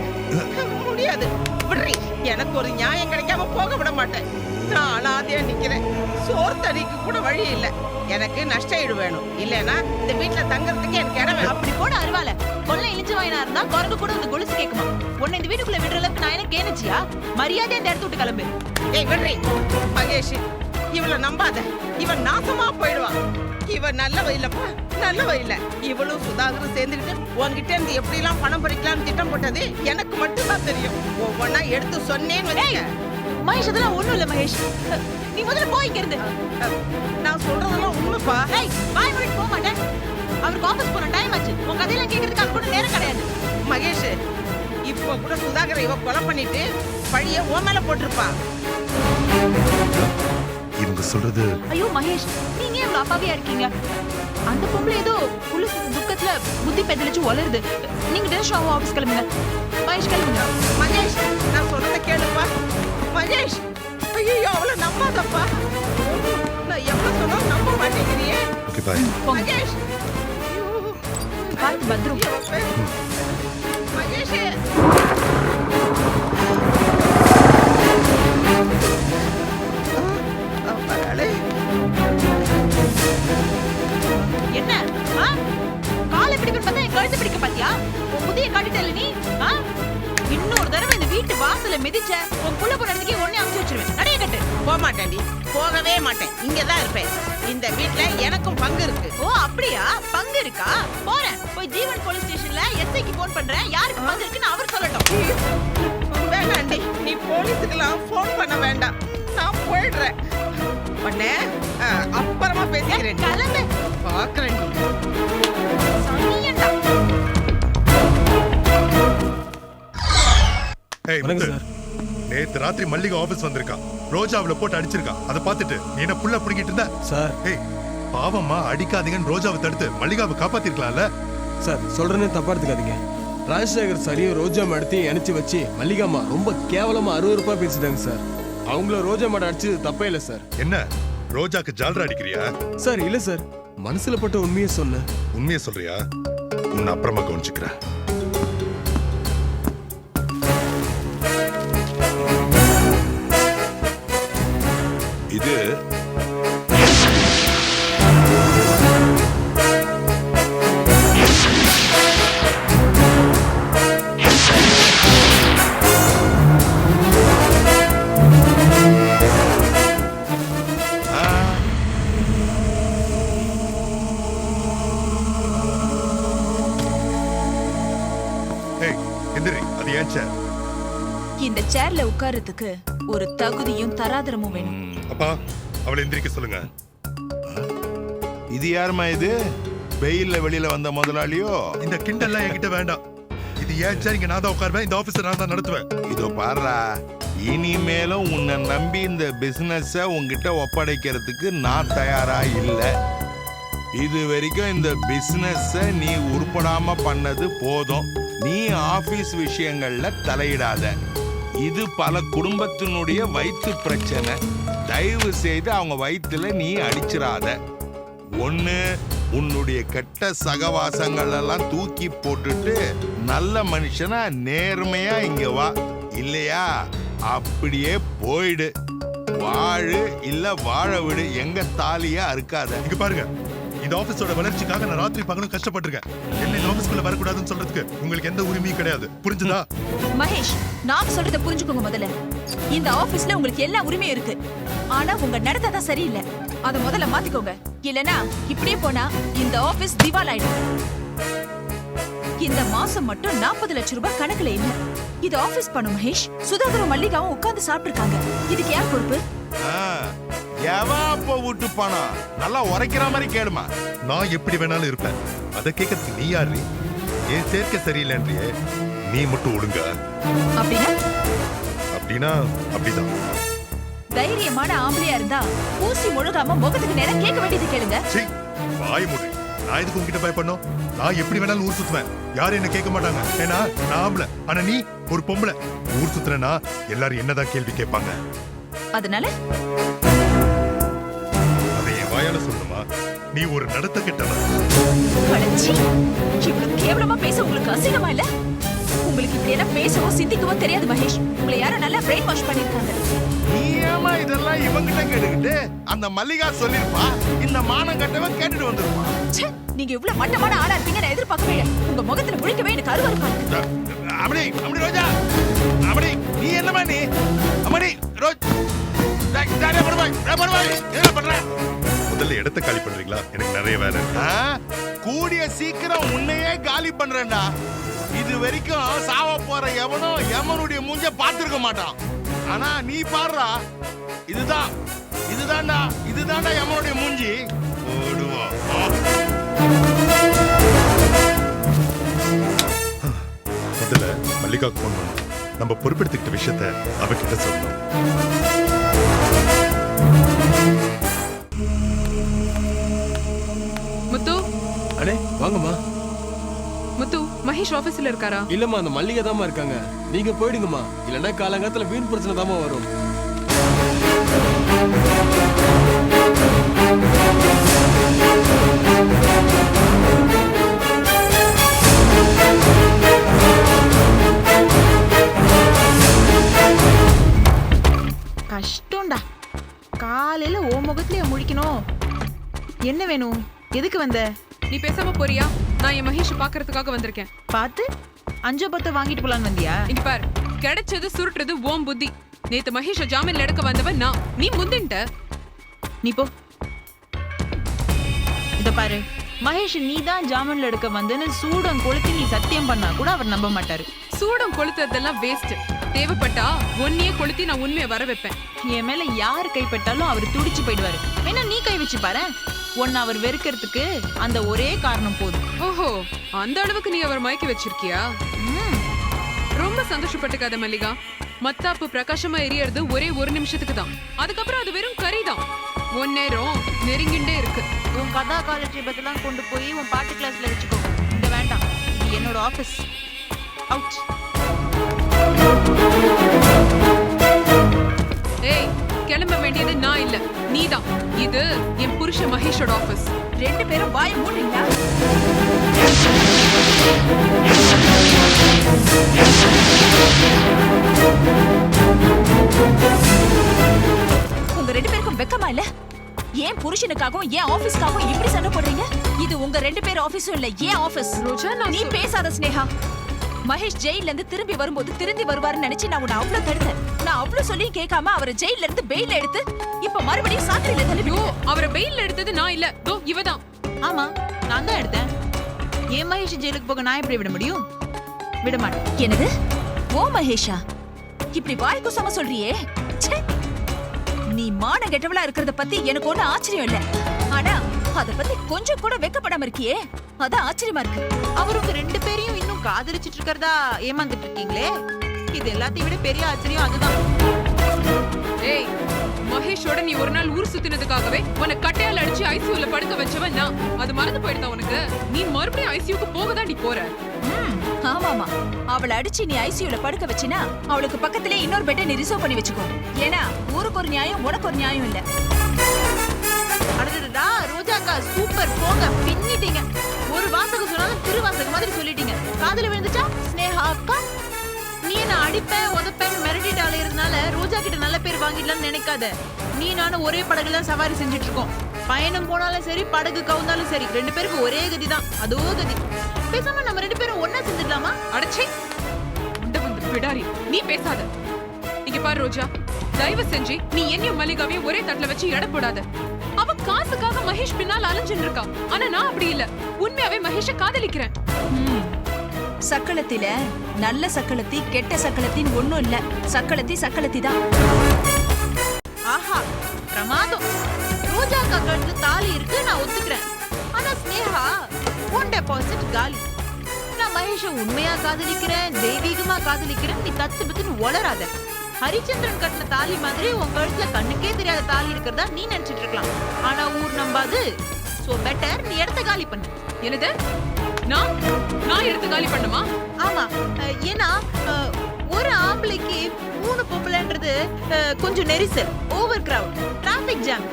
Speaker 10: முடியாது, விடுறி. எனக்கு ஒரு நியாயம் கிடைக்காம போக விட மாட்டேன். நான் அனாதையா நிக்கிறேன். சோறு தண்ணிக்கு கூட வழி இல்ல. எனக்கு நஷ்ட ஈடு வேணும். இல்லைன்னா இந்த வீட்டுல தங்கறதுக்கு எனக்கு இடம் வேணும்.
Speaker 7: அப்படி போட அருவால கொள்ளை இழிச்சு வாயினா இருந்தா குரங்கு கூட இந்த கொலுசு கேக்குமா? உன்னை இந்த வீட்டுக்குள்ள விடுற அளவுக்கு நான் என்ன கேனுச்சியா? மரியாதை இந்த இடத்து விட்டு கிளம்பு.
Speaker 10: ஏய் விடுறி. மகேஷ், இவளை நம்பாத. இவன் நாசமா போயிடுவான். இவன் நல்லவ இல்லப்பா, நல்லவ இல்ல. இவளும் சுதாகரும் சேர்ந்துக்கிட்டு உன்கிட்ட இருந்து எப்படி எல்லாம் பணம் பறிக்கலாம்னு திட்டம் போட்டது எனக்கு மட்டும் தான் தெரியும். ஒவ்வொன்னா எடுத்து சொன்னேன்னு வச்சுக்க.
Speaker 7: மகேஷ், அதெல்லாம் ஒண்ணும் இல்ல மகேஷ். நீ முதல்ல போய் இங்க இருந்து.
Speaker 10: நான் சொல்றதெல்லாம் உண்மைப்பா.
Speaker 7: ஏய், பாய் மூடிட்டு போக மாட்டேன். அவருக்கு ஆபீஸ் போன டைம் ஆச்சு. உன் கதையெல்லாம் கேட்கறதுக்கு கூட நேரம் கிடையாது.
Speaker 10: மகேஷ், இப்ப கூட சுதாகரை இவ கொலை பண்ணிட்டு பழிய உன் மேல போட்டிருப்பா.
Speaker 8: இவங்க சொல்றது.
Speaker 7: ஐயோ மகேஷ், நீங்க இவ்வளவு அப்பாவியா இருக்கீங்க? அந்த பொம்பளை ஏதோ புள்ள துக்கத்துல புத்தி பெதலிச்சு வளருது. நீங்க டேஷ் ஆஃபீஸ் கிளம்புங்க. மகேஷ் கிளம்புங்க.
Speaker 10: மகேஷ், நான் சொல்றத கேளுப்பா. மகேஷ், ஐயோ அவளை நம்பாதப்பா. நான் எவ்வளவு சொன்னாலும் நம்ப மாட்டேங்கிறியே.
Speaker 8: Okay bye.
Speaker 10: மகேஷ்,
Speaker 7: பார்த்து பத்ரம்.
Speaker 10: மகேஷ், அப்பாடே.
Speaker 7: என்ன காலை பிடிக்கணும் பார்த்தா என் கழுத்து பிடிக்க பாத்தியா? உன் புதிய காட்டிட்டல நீ. இன்னொரு தடவை இந்த வீட்டு வாசல மிதிச்ச உன் புள்ள போறதுக்கே ஒண்ணே அமுச்சு வச்சிருவேன். நடைய கட்டு.
Speaker 10: போக மாட்டேன்டி, போகவே மாட்டேன். இங்கதான் இருப்பேன். இந்த வீட்ல எனக்கும் பங்கு இருக்கு.
Speaker 7: ஓ அப்படியா? பங்கு இருக்கா? போறேன். போய் ஜீவன் போலீஸ் ஸ்டேஷன்ல எஸ்ஐக்கு போன் பண்றேன். யாருக்கு பங்கு இருக்குன்னு அவர் சொல்லட்டும்.
Speaker 10: வேண்டாண்டி, நீ போலீஸுக்கெல்லாம் போன் பண்ண வேண்டாம். நான் போயிடுறேன். உடனே அப்புறமா பேசிக்கிறேன்.
Speaker 7: கிளம்பு.
Speaker 10: பாக்குறேன்.
Speaker 7: சொன்னியேடா.
Speaker 8: ஏய் முத்து, நேத்து ராத்திரி மல்லிகா ஆபீஸ் வந்திருக்கா. ரோஜா அவளை போட்டு அடிச்சிருக்கா. அதை பார்த்துட்டு நீ என்ன புள்ள புடிக்கிட்டு இருந்த?
Speaker 9: சார்.
Speaker 8: ஏய் பாவம்மா, அடிக்காதீங்கன்னு ரோஜாவை தடுத்து மல்லிகாவை காப்பாத்திருக்கலாம்ல.
Speaker 9: சார் சொல்றேன்னு தப்பா எடுத்துக்காதீங்க. ராஜசேகர் சரியும் ரோஜா மேடத்தையும் இணைச்சு வச்சு மல்லிகாமா ரொம்ப கேவலமா அருவருப்பா பேசிட்டாங்க சார். அவங்கள ரோஜா மேடம் அடிச்சது தப்பே இல்லை சார்.
Speaker 8: என்ன ரோஜாக்கு ஜால்ரா அடிக்கிறியா?
Speaker 9: சார் இல்ல சார், மனசுல பட்ட உண்மையை சொன்னேன்.
Speaker 8: உண்மையை சொல்றியா? உன்னை அப்புறமா கவனிச்சுக்கிறேன்.
Speaker 3: இது
Speaker 8: ஏய் எந்திரி, அது ஏன் சேர்?
Speaker 7: இந்த சேர்ல உட்கார்றதுக்கு ஒரு தகுதியும் தராதரமும் வேணும்.
Speaker 8: அப்பா அவளை எந்திரிக்க சொல்லுங்க.
Speaker 3: இது யாருமா? இது வெயில்ல வெளியில வந்த முதலாளியோ?
Speaker 8: இந்த கிண்டல்லாம் என்கிட்ட வேண்டாம். இது ஏன் சேர்? இங்க நான் தான் உட்காருவேன். இந்த ஆபீஸை நான் தான் நடத்துவேன்.
Speaker 3: இதோ பாருடா, இனிமேலும் உன்னை நம்பி இந்த பிசினஸ உன்கிட்ட ஒப்படைக்கிறதுக்கு நான் தயாரா இல்ல. இது வரைக்கும் இந்த பிசினஸ நீ உருப்படாம பண்ணது போதும். நீ ஆபீஸ் விஷயங்கள்ல தலையிடாத. இது பல குடும்பத்தினுடைய வயிற்று பிரச்சனை. தயவு செய்து அவங்க வயிற்றுல நீ அடிச்சிடாத. ஒண்ணு, உன்னுடைய கெட்ட சகவாசங்கள் எல்லாம் தூக்கி போட்டுட்டு நல்ல மனுஷனா நேர்மையா இங்க வா. இல்லையா அப்படியே போயிடு. வாழு இல்ல வாழ விடு. எங்க தாலியா அறுக்காத.
Speaker 8: இங்க பாருங்க, இந்த ஆபீஸோட வளர்ச்சிக்காக நான் ராத்திரி பகலும் கஷ்டப்பட்டிருக்கேன். என்ன இந்த ஆபீஸ்க்குள்ள வரக்கூடாதுன்னு சொல்றதுக்கு உங்களுக்கு எந்த உரிமையும் கிடையாது. புரிஞ்சுதா?
Speaker 7: மகேஷ், நான் சொல்றத புரிஞ்சுக்கோங்க முதல்ல. இந்த ஆபீஸ்ல உங்களுக்கு எல்லா உரிமையும் இருக்கு. ஆனா உங்க நடத்தை தான் சரியில்லை. அத முதல்ல மாத்திக்கோங்க. இல்லனா இப்படியே போனா இந்த ஆபீஸ் திவால் ஆயிடும். இந்த மாசம் மட்டும் 40 லட்சம் ரூபாய் கணக்குல இல்ல. இது ஆபீஸ் பணம் மகேஷ். சுதாகரும் மல்லிகாவும் உட்கார்ந்து சாப்பிட்டிருக்காங்க. இதுக்கு யார் பொறுப்பு?
Speaker 3: எவன் அப்ப விட்டு பணம் நல்லா உரைக்கிற மாதிரி கேடுமா?
Speaker 8: நான் எப்படி வேணாலும் இருப்பேன். அதை கேட்கறதுக்கு நீ யாரு? ஏன் சேர்க்கை சரியில்லைன்றியே. நீ மட்டும் ஒழுங்க.
Speaker 7: அப்படின்னா
Speaker 8: அப்படின்னா அப்படிதான்.
Speaker 7: தைரியமான ஆம்பளையா இருந்தா ஊசி முழுகாம முகத்துக்கு நேரம் கேட்க வேண்டியது கேளுங்க.
Speaker 8: சீ, வாய் மூடு. நான் எதுக்கு உங்ககிட்ட பயப்படணும்? நான் எப்படி வேணாலும் ஊர் சுத்துவேன். யாரும் என்ன கேட்க மாட்டாங்க. ஏன்னா நான் ஆம்பளை. ஆனா நீ ஒரு பொம்பளை. ஊர் சுத்துறேன்னா எல்லாரும் என்னதான் கேள்வி கேட்பாங்க.
Speaker 7: அதனால
Speaker 8: அதை என் வாயால சொல்லணுமா? நீ ஒரு நடத்த கெட்டவன்.
Speaker 7: கடைச்சி இவ்வளவு கேவலமா பேச உங்களுக்கு அசிங்கமா இல்ல? உங்களுக்கு இப்படி எல்லாம் பேசவோ சிந்திக்கவோ தெரியாது மகேஷ். உங்களை யாரும் நல்லா பிரெயின் வாஷ் பண்ணிருக்காங்க.
Speaker 3: நீ ஏமா இதெல்லாம் இவங்கிட்ட கேட்டுக்கிட்டு? அந்த மல்லிகா சொல்லிருப்பா. இந்த மானம் கட்டவன் கேட்டுட்டு வந்துருப்பா.
Speaker 7: நீங்க இவ்வளவு மட்டமான ஆளா இருப்பீங்க நான் எதிர்பார்க்கவே இல்லை. உங்க முகத்துல முழிக்கவே எனக்கு அருவருப்பா இருக்கு.
Speaker 3: அம்மடி அம்மடி ரோஜா, அம்மடி நீ என்னமா நீ? அம்மடி ரோஜ் என்ன பண்ற?
Speaker 8: முதல்ல இடத்த காலி பண்றீங்களா? எனக்கு நிறைய வேலை.
Speaker 3: கூடிய சீக்கிரம் உன்னையே காலி பண்றேன்டா. இது வரைக்கும் சாவ போற எவனோ எமனுடைய மூஞ்ச பார்த்திருக்க மாட்டான். ஆனா நீ பாடுறா, இதுதான்டா எமனுடைய மூஞ்சி. ஓடுவா.
Speaker 8: முதல்ல மல்லிகாவுக்கு போன் பண்ணணும். நம்ம பொறுப்பெடுத்துக்கிட்ட விஷயத்த அவகிட்ட சொல்லணும்.
Speaker 5: முத்து, முத்து மகேஷ் ஆபீஸ்ல இருக்காரா?
Speaker 9: இல்லம்மா அந்த மல்லிகை தாம்மா இருக்காங்க. நீங்க போயிடுங்கம்மா, இல்லைன்னா காலங்காலத்துல வீண் பிரச்சனை தாம்மா வரும்.
Speaker 11: கஷ்டம்டா. காலையில ஓ முகத்திலேயே முழிக்கணும். என்ன வேணும்? எதுக்கு வந்த?
Speaker 5: நீ பேசாம போறியா? நான் என் மகேஷ் பாக்குறதுக்காக வந்திருக்கேன்.
Speaker 11: பார்த்து 5-10 வாங்கிட்டு போலான்னு வந்தியா?
Speaker 5: இங்க பாரு, கிடைச்சது சுருட்டுறது ஓம் புத்தி. நேத்து மகேஷ ஜாமீன்ல எடுக்க வந்தவன் நான், நீ முந்தின்ட்ட.
Speaker 11: நீ போ. இத பாரு, மகேஷ் நீ தான் ஜாமீன்ல எடுக்க வந்தேன்னு சூடம் கொளுத்தி நீ சத்தியம் பண்ணா கூட அவர் நம்ப மாட்டாரு.
Speaker 5: சூடம் கொளுத்துறதெல்லாம் வேஸ்ட். தேவைப்பட்டா ஒன்னையே கொளுத்தி நான் உண்மையை வர வைப்பேன்.
Speaker 11: என் மேல யார் கைப்பட்டாலும் அவர் துடிச்சு போயிடுவாரு. வேணா நீ கை வச்சு பாரு. உன்னை அவர் வெறுக்கிறதுக்கு அந்த ஒரே காரணம் போதும்.
Speaker 5: ஓஹோ, அந்த அளவுக்கு நீ அவர் மயக்கி வச்சிருக்கியா? ரொம்ப சந்தோஷப்பட்டுக்காத மல்லிகா. மத்தாப்பு பிரகாசமா எரியறது ஒரே 1 நிமிஷத்துக்கு தான். அதுக்கப்புறம் அது வெறும் கரிதான். 1 நேரம் நெருங்கிண்டே இருக்கு.
Speaker 11: உன் கதா காலட்சேபத்தெல்லாம் கொண்டு போய் உன் பாட்டு கிளாஸ்ல வச்சுக்கோ. இந்த வேண்டாம், இது என்னோட ஆபீஸ். அவுட்.
Speaker 5: ஏய், கிளம்ப வேண்டியது நான் இல்ல, நீதான். இது என் புருஷ மகேஷோட ஆபீஸ்.
Speaker 7: 2 பேரும் வாயை மூடுறீங்களா? உங்க 2 பேருக்கும் வெக்கமா இல்ல? ஏன் புருஷனுக்காகவும் ஏன் ஆபீஸ்க்காகவும் இப்படி சண்டை போடுறீங்க? இது உங்க 2 பேர் ஆபீஸும் இல்ல, ஏன் ஆபீஸ்.
Speaker 5: ரோஜா,
Speaker 7: நீ பேசாத ஸ்னேகா. மகேஷ் ஜெயில இருந்து திரும்பி வரும்போது திரும்பி வருவாருன்னு நினைச்சு நான் உன்னை அவ்வளவு தடுத்தேன். நான் அவ்வளவு சொல்லியும் கேட்காம அவரை ஜெயில இருந்து பெயில எடுத்து இப்ப மறுபடியும் சாக்கடையில தள்ளி.
Speaker 5: அவரை பெயில்ல எடுத்தது நான் இல்ல, தோ இவதான்.
Speaker 11: ஆமா, நான் தான் எடுத்தேன். ஏன் மகேஷ் ஜெயிலுக்கு போக நான் எப்படி விட முடியும்? விட மாட்டேன்.
Speaker 7: என்னது? ஓ மகேஷா, இப்படி வாய் குசாம சொல்றியே. ச்சே, நீ மான கெட்டவளா இருக்கிறத பத்தி எனக்கு ஒண்ணு ஆச்சரியம் இல்ல. ஆனா அத பத்தி கொஞ்சம் கூட வெக்கப்படாம இருக்கியே, அதான் ஆச்சரியமா இருக்கு.
Speaker 11: அவருக்கு 2 பேரையும் இன்னும் காதலிச்சிட்டு இருக்கிறதா ஏமாந்துட்டு இருக்கீங்களே, இது எல்லாத்தையும் விட பெரிய ஆச்சரியம் அதுதான்.
Speaker 5: ஏய், மகேஷோட நீ ஒரு நாள் ஊர் சுத்தினதுக்காகவே உன்னை கட்டையால அடிச்சு ஐசியூல படுக்க வச்சவன் நான். அது மறந்து போயிடுதா உனக்கு? நீ மறுபடியும் ஐசியூக்கு போகதான் நீ போற.
Speaker 7: ஆமாமா, அவளை அடிச்சு நீ ஐசியூல படுக்க வச்சினா அவளுக்கு பக்கத்திலே இன்னொரு பெட்டை நீ ரிசர்வ் பண்ணி வச்சுக்கோ. ஏன்னா ஊருக்கு ஒரு நியாயம், உனக்கு ஒரு நியாயம் இல்ல.
Speaker 11: அடடடா, ரோஜாக்கா சூப்பர், போங்க, பின்னிட்டீங்க. ஒரு வாசகம் சொன்னாலும் திருவாசகம் மாதிரி சொல்லிட்டீங்க. காதுல விழுந்துச்சா? ஸ்னேகா அக்கா, நீ என்ன அடிப்பேன் உதப்பேன் மிரட்டிட்டு அலையிறதுனால ரோஜா கிட்ட நல்ல பேர் வாங்கிடலாம்னு நினைக்காத. நீ நானும் ஒரே படகுல சவாரி செஞ்சுட்டு இருக்கோம். பயணம் போனாலும் சரி, படகு கவுந்தாலும் சரி, 2 பேருக்கும் ஒரே கதி தான். அதோ கதி. பேசாம நம்ம 2 பேரும் ஒன்னா செஞ்சிடலாமா?
Speaker 5: அடச்சே, உண்ட வந்து பிடாரி, நீ பேசாத. இங்க பாரு ரோஜா, தயவு செஞ்சு நீ என்னையும் மல்லிகாவையும் ஒரே தட்டுல வச்சு எடை போடாத. அவ காசுக்காக மகேஷ் பின்னால் அலைஞ்சுன்னு இருக்கா. ஆனா நான் அப்படி இல்ல, உண்மையாவே மகேஷ காதலிக்கிறேன்.
Speaker 7: சக்களத்தில நல்ல சக்களத்தி கெட்ட சக்களத்தின்னு ஒண்ணும் இல்ல. சக்களத்தி சக்களத்தி தான்.
Speaker 11: ஆஹா, பிரமாதம். ரோஜாக்கா கழுத்து தாலி இருக்கு, நான் ஒத்துக்கிறேன். ஆனா ஸ்னேகா, உன் டெபாசிட் காலி. நான் மகேஷ உண்மையா காதலிக்கிறேன், தெய்வீகமா காதலிக்கிறேன், நீ தத்து பித்துன்னு வளராத. ஹரிச்சந்திரன் கட்டின தாலி மாதிரி உன் கழுத்துல கண்ணுக்கே தெரியாத தாலி இருக்கிறதா நீ நினைச்சிட்டு இருக்கலாம். ஆனா ஊர் நம்பாது. சோ பெட்டர் நீ இடத்த காலி பண்ணு.
Speaker 5: என்னது? நான் எடுத்து காலி பண்ணுமா?
Speaker 11: ஆமா, ஏன்னா ஒரு ஆம்பளைக்கு 3 பொம்பளைன்றது கொஞ்சம் நெரிசல், ஓவர் கிரவுட், டிராபிக் ஜாம்.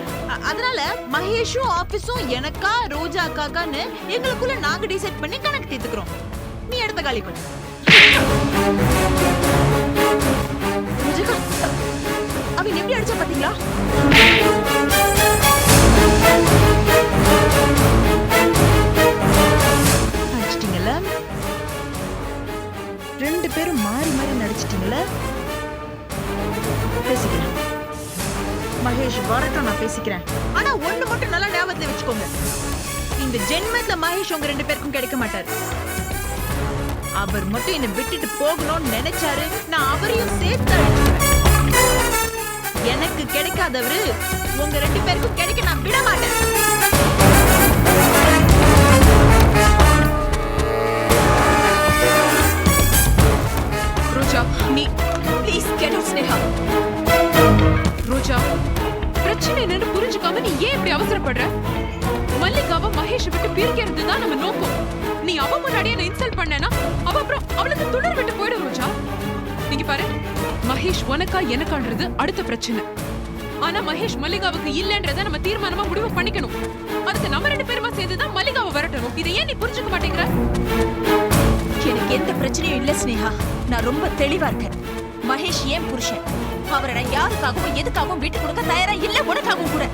Speaker 11: அதனால மகேஷும் ஆபீஸும் எனக்கா ரோஜா அக்காக்கான்னு எங்களுக்குள்ள நாங்க டிசைட் பண்ணி கணக்கு தீர்த்துக்கிறோம். நீ இடத்த காலி பண்ணு.
Speaker 7: அவன் எப்படி அடிச்சா பாத்தீங்களா?
Speaker 11: அடிச்சிட்டீங்கல்ல, 2 பேரும் மாறி மாறி நடிச்சிட்டீங்கல்ல. பேசிக்கிறேன் மகேஷ் வரட்டும், நான் பேசிக்கிறேன். ஆனா ஒண்ணு மட்டும் நல்லா ஞாபகத்துல வச்சுக்கோங்க, இந்த ஜென்மத்துல மகேஷ் உங்க 2 பேருக்கும் கிடைக்க மாட்டாரு. அவர் மட்டும் என்ன விட்டுட்டு போகணும்னு நினைச்சாரு, நான் அவரையும் சேர்த்து அடிச்சுக்கிறேன். எனக்கு கிடைக்காதவரு உங்க 2 பேருக்கும் கிடைக்க நான் விட மாட்டேன்.
Speaker 5: ரோஜா, நீ
Speaker 7: ப்ளீஸ் கெட் அவுட் ஸ்னேகா.
Speaker 5: ரோஜா, பிரச்சனை என்னன்னு புரிஞ்சுக்காம நீ ஏன் இப்படி அவசரப்படுற? மல்லிகாவை மகேஷ் விட்டு பிரிக்கிறது தான் நம்ம நோக்கம். நீ அவ முன்னாடியே என்ன இன்சல்ட் பண்ணேனா அவ அப்புறம் அவளுக்கு துணர் விட்டு போயிடும் ரோஜா. நீங்க பாரு, மகேஷ் உனக்கா எனக்கான்றது அடுத்த பிரச்சனை. ஆனா மகேஷ் மல்லிகாவுக்கு இல்லன்றத நம்ம தீர்மானமா முடிவு பண்ணிக்கணும். அதுக்கு நம்ம 2 பேருமா சேர்ந்துதான் மல்லிகாவை வரட்டணும். இதை ஏன் நீ புரிஞ்சுக்க மாட்டேங்கிற?
Speaker 7: எனக்கு எந்த பிரச்சனையும் இல்ல ஸ்னேகா. நான் ரொம்ப தெளிவா இருக்கேன். மகேஷ் ஏன் புருஷன். அவரை நான் யாருக்காகவும் எதுக்காகவும் விட்டு கொடுக்க தயாரா இல்ல. உனக்காகவும் கூட.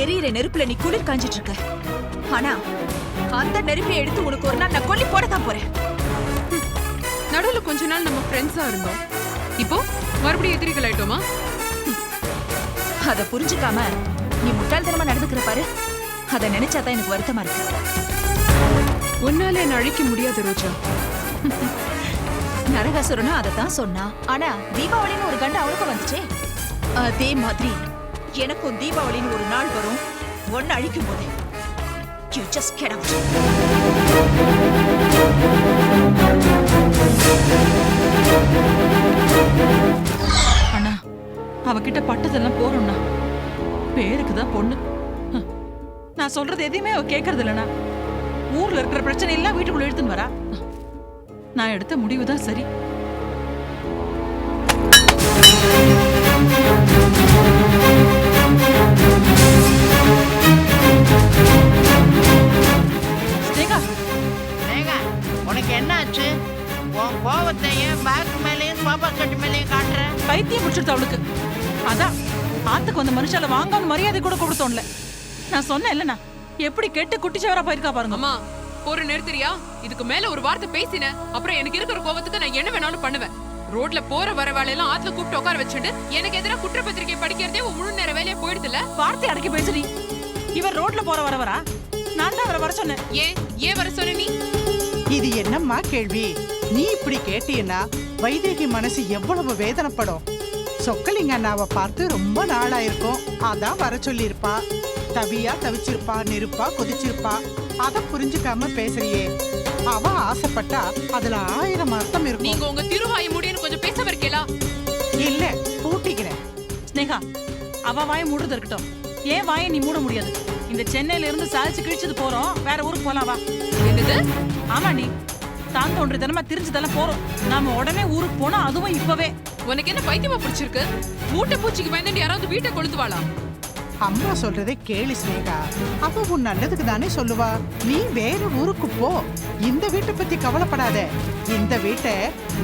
Speaker 7: எரியிற நெருப்புல நீ குளிர் காஞ்சிட்டு இருக்க. ஆனா அந்த நெருப்பை எடுத்து உனக்கு ஒரு நாள் நான் கொல்லி போடத்தான் போறேன்.
Speaker 5: நடுவுல கொஞ்ச நாள் நம்ம ஃப்ரெண்ட்ஸா இருந்தோம். இப்போ மறுபடியும் எதிரிகள் ஆயிட்டோமா?
Speaker 7: அத புரிஞ்சுக்காம நீ முட்டாள்தனமா நடந்துக்கிற பாரு. அத நினைச்சாதான் எனக்கு வருத்தமா இருக்கு.
Speaker 5: உன்னால என்ன அழிக்க முடியாது ரோஜா.
Speaker 7: நரகாசுரனும் அதத்தான் சொன்னா. ஆனா தீபாவளின்னு ஒரு கண்ட அவனுக்கும் வந்துச்சே. அதே மாதிரி எனக்கும் தீபாவளின்னு ஒரு நாள் வரும். ஒன்னு அழிக்கும் போது you just get out.
Speaker 2: அண்ணா அவகிட்ட பட்டதெல்லாம் போறோம்னா பேருக்குதான் பொண்ணு. நான் சொல்றது எதையுமே அவ கேட்கறது இல்லைண்ணா. ஊர்ல இருக்கிற பிரச்சனை எல்லாம் வீட்டுக்குள்ள எடுத்துன்னு வரா. நான் எடுத்த முடிவுதான் சரி. ஸ்னேகா,
Speaker 11: ஸ்னேகா, உனக்கு என்ன ஆச்சு? உன் கோவத்தையும் பேக் மேலேயும் சோபா செட்டு மேலேயும் காட்டுற.
Speaker 2: பைத்தியம் முடிச்சிருத்த அவளுக்கு. அதான் ஆத்துக்கு வந்த மனுஷால வாங்கான்னு மரியாதை கூட கொடுத்தோம்ல. நான் சொன்னேன் இல்லண்ணா, எப்படி கெட்டு குட்டிச்சவரா போயிருக்கா பாருங்க.
Speaker 5: அம்மா ஒரு நிறுத்துறியா? இதுக்கு மேல ஒரு வார்த்தை பேசின அப்புறம் எனக்கு இருக்கிற கோவத்துக்கு நான் என்ன வேணாலும் பண்ணுவேன். ரோட்ல போற வர வேலையெல்லாம் ஆத்துல கூப்பிட்டு உட்கார வச்சுட்டு எனக்கு எதிராக குற்றப்பத்திரிகை படிக்கிறதே உன் முழு நேர வேலையா போயிடுதுல.
Speaker 2: வார்த்தை அடக்கி பேசுறீ. இவர் ரோட்ல போற வரவரா? நான் தான் அவரை வர சொன்னேன்.
Speaker 5: ஏன் வர சொன்ன நீ?
Speaker 1: இது என்னம்மா கேள்வி? நீ இப்படி கேட்டீன்னா வைதேகி மனசு எவ்வளவு வேதனைப்படும். சொக்கலிங்க அண்ணாவை பார்த்து ரொம்ப நாளாயிருக்கும். அதான் வர சொல்லியிருப்பா. தவியா தவிச்சிருப்பா, நெருப்பா கொதிச்சிருப்பா. அத புரிஞ்சுக்காம பேசுறியே. அவ ஆசைப்பட்டா அதுல 1000 அர்த்தம் இருக்கும்.
Speaker 5: நீங்க உங்க திருவாய் முடின்னு கொஞ்சம் பேச வரீங்களா?
Speaker 1: இல்ல, பூட்டிக்கிறேன்.
Speaker 2: ஸ்னேகா, அவ வாயை மூடுறது இருக்கட்டும். ஏன் வாயை நீ மூட முடியாது? இந்த சென்னையில இருந்து சாதிச்சு கிழிச்சது போறோம். வேற ஊருக்கு போலாம் வா.
Speaker 5: என்னது?
Speaker 2: ஆமா, நீ தான் தோன்றி தினமா திரிஞ்சதெல்லாம் போறோம். நாம உடனே ஊருக்கு போனா, அதுவும் இப்பவே.
Speaker 5: உனக்கு என்ன பைத்தியமா பிடிச்சிருக்கு? மூட்டை பூச்சிக்கு பயந்து யாராவது வீட்டை கொளுத்துவாளா?
Speaker 1: அம்மா சொல்றதே கேளு ஸ்னேகா. அவ உன் நல்லதுக்கு தானே சொல்லுவா. நீ வேற ஊருக்கு போ. இந்த வீட்டை பத்தி கவலைப்படாத. இந்த வீட்டை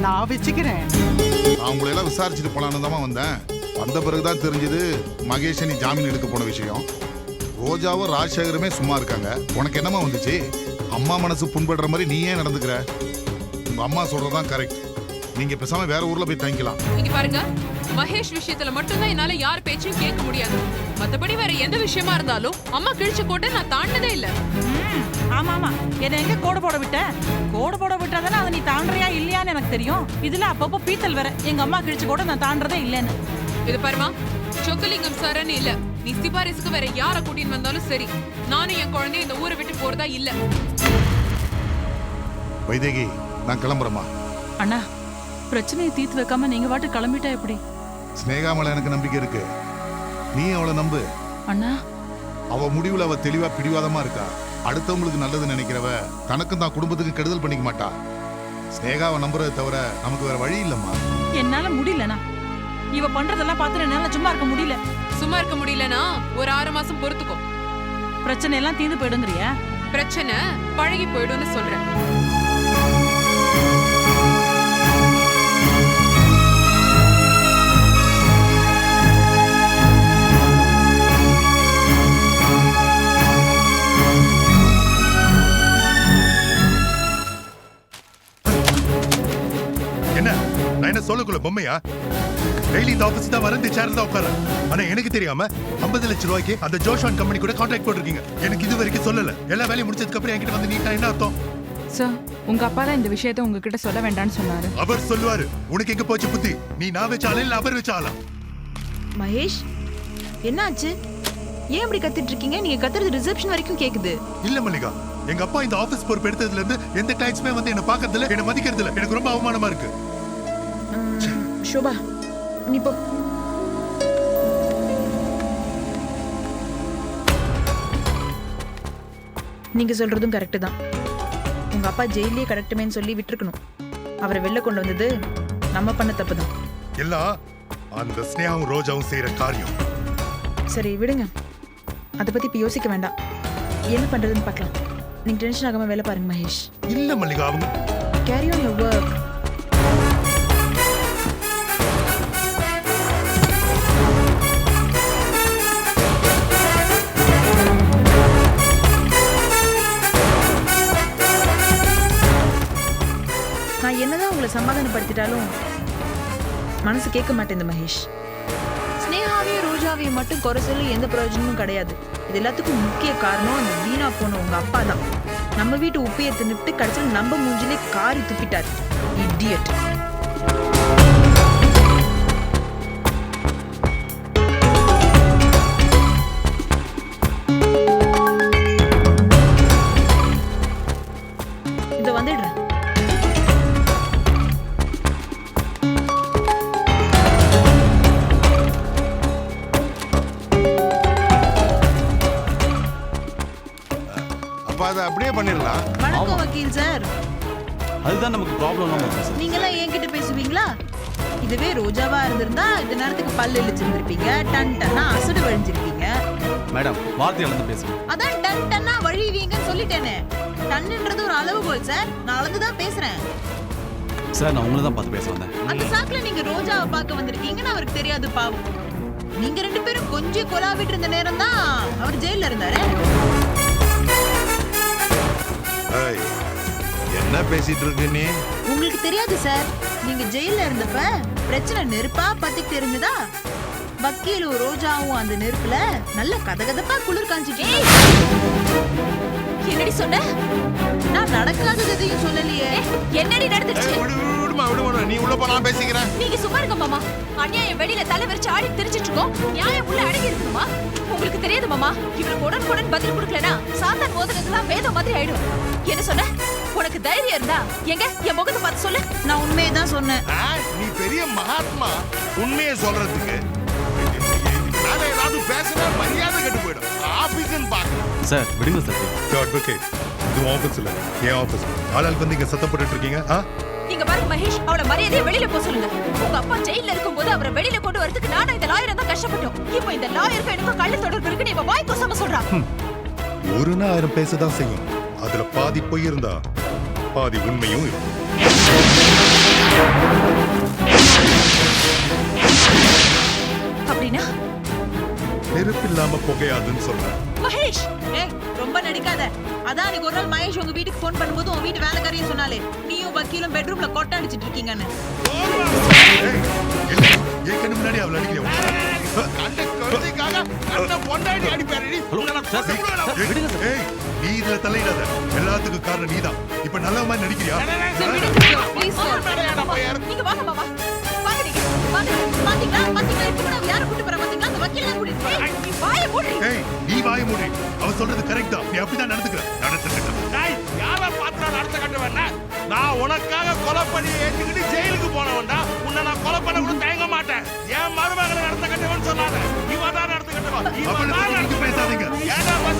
Speaker 1: நான் வச்சுக்கிறேன்.
Speaker 3: அவங்கள எல்லாம் விசாரிச்சுட்டு போலான்னு தான் வந்தேன். வந்த பிறகுதான் தெரிஞ்சது மகேஷ் நீ ஜாமீன் எடுக்க போன விஷயம். ரோஜாவும் ராஜசேகருமே சும்மா இருக்காங்க. உனக்கு என்னமா வந்துச்சு? அம்மா மனசு புண்படுற மாதிரி நீ ஏன் நடந்துக்கிற? உங்க அம்மா சொல்றதுதான் கரெக்ட். நீங்க பேசாம வேற ஊர்ல போய் தங்கிக்கலாம்.
Speaker 5: இங்க பாருங்க, மகேஷ் விஷயத்துல மட்டும்தான் என்னால யார் பேச்சையும் கேட்க முடியாது. மத்தபடி வேற எந்த விஷயமா இருந்தாலும் அம்மா கிழிச்ச கோட்டை நான் தாண்டதே இல்ல.
Speaker 2: ஆமா ஆமா, என்ன எங்க கோடு போட விட்ட? கோடு போட விட்டாதானே அதை நீ தாண்டறியா இல்லையான்னு எனக்கு தெரியும். இதுல அப்பப்போ பீத்தல் வேற. எங்க அம்மா கிழிச்ச கோட்டை நான் தாண்டதே இல்லைன்னு.
Speaker 5: இது பாருமா, சொக்கலிங்கம் சாரன்னு இல்ல, நீ சிபாரிசுக்கு வேற யார கூட்டின்னு வந்தாலும் சரி, நானும் என் குழந்தைய இந்த ஊரை விட்டு போறதா இல்ல.
Speaker 3: வைதேகி, நான் கிளம்புறேம்மா.
Speaker 2: அண்ணா, பிரச்சனையை தீர்த்து வைக்காம நீங்க வாட்டு கிளம்பிட்டா எப்படி?
Speaker 3: ஸ்னேகா மேல எனக்கு நம்பிக்கை இருக்கு. நீ அவளை நம்பு.
Speaker 2: அண்ணா,
Speaker 3: அவ முடிவுல அவ தெளிவா பிடிவாதமா இருக்கா. அடுத்தவங்களுக்கு நல்லது நினைக்கிறவ தனக்கும் தான் குடும்பத்துக்கு கெடுதல் பண்ணிக்க மாட்டா. ஸ்னேகாவை நம்புறதை தவிர நமக்கு வேற வழி இல்லம்மா.
Speaker 2: என்னால முடியலண்ணா. இவ பண்றதெல்லாம் பார்த்து என்னால சும்மா இருக்க முடியல.
Speaker 5: சும்மா இருக்க முடியலனா ஒரு 6 மாசம் பொறுத்துக்கோ.
Speaker 2: பிரச்சனை எல்லாம் தீர்ந்து போயிடுங்கிறியா?
Speaker 5: பிரச்சனை பழகி போயிடும்னு சொல்றேன்.
Speaker 8: சொல்லுக்குள்ள பொம்மையா? டெய்லி இந்த ஆபீஸ் தான் வரந்து சேர்ந்து தான் உட்கார. ஆனா எனக்கு தெரியாம 50 லட்சம் ரூபாய்க்கு அந்த ஜோஷான் கம்பெனி கூட கான்ட்ராக்ட் போட்டிருக்கீங்க. எனக்கு இது வரைக்கும் சொல்லல. எல்லா வேலையும் முடிச்சதுக்கு அப்புறம் என்கிட்ட வந்து நீட்டா என்ன அர்த்தம்?
Speaker 12: சார், உங்க அப்பா தான் இந்த விஷயத்தை உங்ககிட்ட சொல்ல வேண்டாம்னு சொன்னாரு.
Speaker 8: அவர் சொல்லுவாரு. உனக்கு எங்க போச்சு புத்தி? நீ நான் வச்சாலும் இல்ல அவர் வச்சாலும்.
Speaker 7: மகேஷ், என்னாச்சு? ஏன் இப்படி கத்திட்டு இருக்கீங்க? நீங்க கத்துறது ரிசப்ஷன் வரைக்கும் கேக்குது.
Speaker 8: இல்ல மல்லிகா, எங்க அப்பா இந்த ஆபீஸ் பொறுப்பு எடுத்ததுல இருந்து எந்த கிளைண்ட்ஸுமே வந்து என்ன பாக்குறது இல்ல, என்ன மதிக்கிறது இல்ல. எனக்கு ரொம்ப அவமானமா இருக்கு.
Speaker 7: ஷோபா, நீ போ.
Speaker 12: நீங்க சொல்றதும் கரெக்டு தான். உங்க அப்பா ஜெயிலே கடட்டுமேன்னு சொல்லி விட்டுருக்கணும். அவரை வெளில கொண்டு வந்தது நம்ம பண்ண தப்பு தான்.
Speaker 8: எல்லாம் அந்த ஸ்னேகாவும் ரோஜாவும் செய்யற காரியம்.
Speaker 12: சரி விடுங்க, அதை பத்தி இப்ப யோசிக்க வேண்டாம். என்ன பண்றதுன்னு பார்க்கலாம். நீங்க டென்ஷன் ஆகாம வேலை பாருங்க மகேஷ்.
Speaker 8: இல்ல மல்லிகா, அவங்க
Speaker 12: கேரி ஆன் யுவர் ஒர்க். நான் என்னதான் உங்களை சமாதானப்படுத்திட்டாலும் மனசு கேட்க மாட்டேங்குது மகேஷ். ஸ்னேகாவையும் ரோஜாவையும் மட்டும் குறை சொல்லி எந்த பிரயோஜனமும் கிடையாது. இது எல்லாத்துக்கும் முக்கிய காரணம் அந்த வீணா போன உங்க அப்பா தான். நம்ம வீட்டு உப்பையை தின்னுட்டு கடைசியில் நம்ம மூஞ்சிலே காரி துப்பிட்டார். இடியட். இத வந்துடுறேன்.
Speaker 3: அப்ப அதை அப்படியே பண்ணிடலாம்.
Speaker 12: வணக்கம் வக்கீல் சார்.
Speaker 6: அதுதான் நமக்கு ப்ராப்ளம் சார்.
Speaker 12: நீங்களாம் என்கிட்ட பேசுவீங்களா? இதுவே ரோஜாவா இருந்திருந்தா இந்த நேரத்துக்கு பல்லு இழிச்சிருந்திருப்பீங்க, டன் டன்னா அசடு வழிஞ்சிருப்பீங்க.
Speaker 6: மேடம் வார்த்தை அளந்து பேசுங்க.
Speaker 12: அதான் டன் டன்னா வழிவீங்கன்னு சொல்லிட்டேனே. டன்ன்றது ஒரு அளவுகோல் சார். நான் அளந்துதான் பேசுறேன்.
Speaker 6: சார் நான் உங்களை தான் பார்த்து பேச வந்தேன்.
Speaker 12: அந்த சாக்குல நீங்க ரோஜாவை பார்க்க வந்திருக்கீங்கன்னு அவருக்கு தெரியாது பாவம். நீங்க ரெண்டு பேரும் கொஞ்சம் கொலாவிட்டு இருந்த நேரம் தான் அவர் ஜெயில இருந்தாரு.
Speaker 3: ஏய், என்ன பேசிட்டு இருக்கு நீ?
Speaker 12: உங்களுக்கு தெரியாது சார். நீங்க ஜெயில இருந்தப்ப பிரச்சனை நெருப்பா பத்திட்டு இருந்ததா? வக்கீலும் ரோஜாவும் அந்த நெருப்புல நல்ல கதகதப்பா குளிர் காஞ்சிட்டு.
Speaker 7: என்னடி சொன்ன?
Speaker 12: நான் நடக்காதது எதையும் சொல்லலையே.
Speaker 7: என்னடி நடந்துச்சு?
Speaker 3: விடுமா விடுமா, நீ உள்ள போ, நான் பேசிக்கிறேன்.
Speaker 7: நீங்க சும்மா இருங்க மாமா. அநியாயம் வெளியில தலை விரிச்சு ஆடி திரிஞ்சிட்டு இருக்கோம். நியாயம் உள்ள அடங்கி இருக்குமா? உங்களுக்கு தெரியாது மாமா, இவருக்கு உடனுக்குடன் பதில் கொடுக்கலனா சாத்தான் மோதிரத்துலாம் வேதம் மாதிரி ஆயிடும். என்ன சொன்ன? உனக்கு தைரியம் இருந்தா எங்க என் முகத்தை பார்த்து சொல்லு.
Speaker 12: நான் உண்மையை தான் சொன்னேன்.
Speaker 3: நீ பெரிய மகாத்மா, உண்மையை சொல்றதுக்கு நான் ஏதாவது பேசினா மரியாதை கெட்டு போயிடும். ஆபீஸ்ன்னு பாக்க
Speaker 6: சார் விடுங்க சார்.
Speaker 8: அட்வொகேட், இது ஆபீஸ் இல்ல, என் ஆபீஸ். ஆளாளுக்கு வந்து இங்க சத்தம் போட்டுட்டு இருக்கீங்க.
Speaker 7: நீங்க பாருங்க மகேஷ், அவளை மரியாதையை வெளியில போக சொல்லுங்க. உங்க அப்பா ஜெயில இருக்கும்போது அவரை வெளியில கொண்டு வரதுக்கு நானும் இந்த லாயரை தான் கஷ்டப்பட்டோம். இப்போ இந்த லாயருக்கு எனக்கு கள்ள தொடர்பு இருக்கு. நீ வாய் கொசாம சொல்றா.
Speaker 8: ஒரு நாள் 1000 பேசதான் செய்யும். அதுல பாதி பொய் இருந்தா பாதி உண்மையும் இருக்கும்.
Speaker 7: அப்படின்னா
Speaker 8: நெருப்பு இல்லாம புகையாதுன்னு சொல்றேன்.
Speaker 7: மகேஷ்,
Speaker 12: ரொம்ப நடிக்காத. அதான் அன்னைக்கு ஒரு நாள் மகேஷ் உங்க வீட்டுக்கு போன் பண்ணும்போது உன் வீட்டு வேலைக்காரியும் சொன்னாலே நீயும் வக்கீலும் பெட்ரூம்ல கொட்டை அடிச்சிட்டு இருக்கீங்கன்னு.
Speaker 8: என் கண்ணு முன்னாடி அவளை அடிக்கிறேன். நீ இதுல தலையிடாத. எல்லாத்துக்கும் காரணம் நீதான். இப்ப நல்ல மாதிரி நடிக்கிறியா?
Speaker 7: நீங்க வாங்க மாமா. வாங்க நீங்க.
Speaker 12: பாத்தீங்களா பாத்தீங்களா இப்ப கூட யாரை கூட்டி போற பாத்தீங்களா? அந்த வக்கீல் தான் கூட்டி.
Speaker 7: நீ வாயை மூடு.
Speaker 8: நீ வாயை மூடு. அவ சொல்றது கரெக்ட் தான். நீ அப்படிதான் நடந்துக்கிற.
Speaker 3: யார பாத்திர நடத்த கட்டுவேன்னா நான் உனக்காக கொலை பண்ணி ஏற்றிக்கிட்டு ஜெயிலுக்கு போனவன்டா. உன்னை நான் கொலை பண்ண கூட தயங்க மாட்டேன். என் மருமகனை நடத்த கட்டுவேன்னு சொல்லாத. இவதான் நடத்த கட்டுவா.
Speaker 8: பேசாதீங்க.
Speaker 3: ஏடா பேச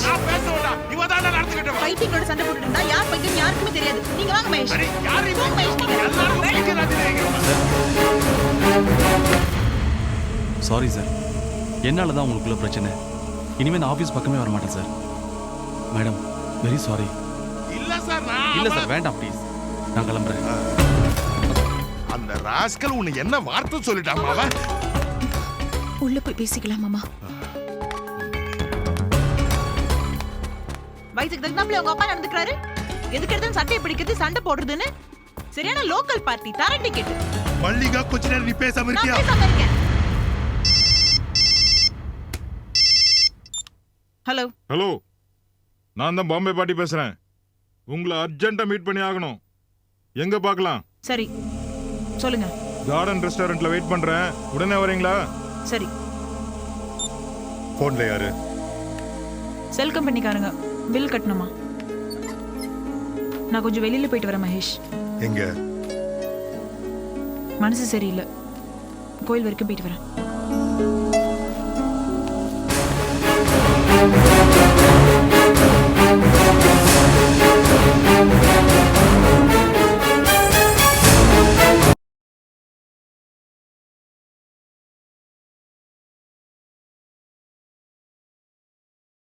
Speaker 3: நான் பேச வேண்டாம். இவதான் நடத்த கட்டுவா.
Speaker 12: பைத்தியங்களோட சண்டை போட்டுட்டு இருந்தா யார் பைத்தியம் யாருக்குமே தெரியாது. நீங்க வாங்க மகேஷ்.
Speaker 3: யார் இவன் மகேஷ்? எல்லாரும் பிடிக்கிறாதீங்க.
Speaker 6: சாரி சார், என்னால தான் உங்களுக்குள்ள பிரச்சனை. இனிமே நான் ஆபீஸ் பக்கமே வர மாட்டேன் சார். Madam very sorry.
Speaker 3: இல்ல சார்,
Speaker 6: இல்ல சார் வேண்டாம் ப்ளீஸ். நான் கிளம்புறேன்.
Speaker 3: அந்த ராஸ்கல் உன்னை என்ன வார்த்தை சொல்லிட்டாமா? அவன்
Speaker 7: உள்ள போய் பேசிக்கலாம் மாமா.
Speaker 12: வயசுக்கு தகுந்தாப்புல உங்க அப்பா நடந்துக்கிறாரு. எதுக்கு எடுத்து சட்டையை பிடிக்கிறது சண்டை போடுறதுன்னு. சரியான லோக்கல் பார்ட்டி தர டிக்கெட்.
Speaker 8: மல்லிகா கொஞ்ச நேரம் நீ பேசாம இருக்கியா?
Speaker 12: நான் பேசாம இருக்கேன். ஹலோ
Speaker 13: ஹலோ, நான் தான் பாம்பே பாட்டி பேசுறேன். உங்களை அர்ஜென்ட்டா மீட் பண்ணி ஆகணும். எங்க பார்க்கலாம்?
Speaker 12: சரி சொல்லுங்க.
Speaker 13: கார்டன் ரெஸ்டாரண்ட்ல வெயிட் பண்றேன். உடனே வரீங்களா?
Speaker 12: சரி.
Speaker 8: போன்ல யாரு?
Speaker 12: செல் கம்பெனிக்காரங்க. பில் கட்டணுமா? நான் கொஞ்சம் வெளியில போயிட்டு வரேன் மகேஷ்.
Speaker 8: எங்க?
Speaker 12: மனசு சரியில்லை. கோயில் வரைக்கும் போயிட்டு வரேன்.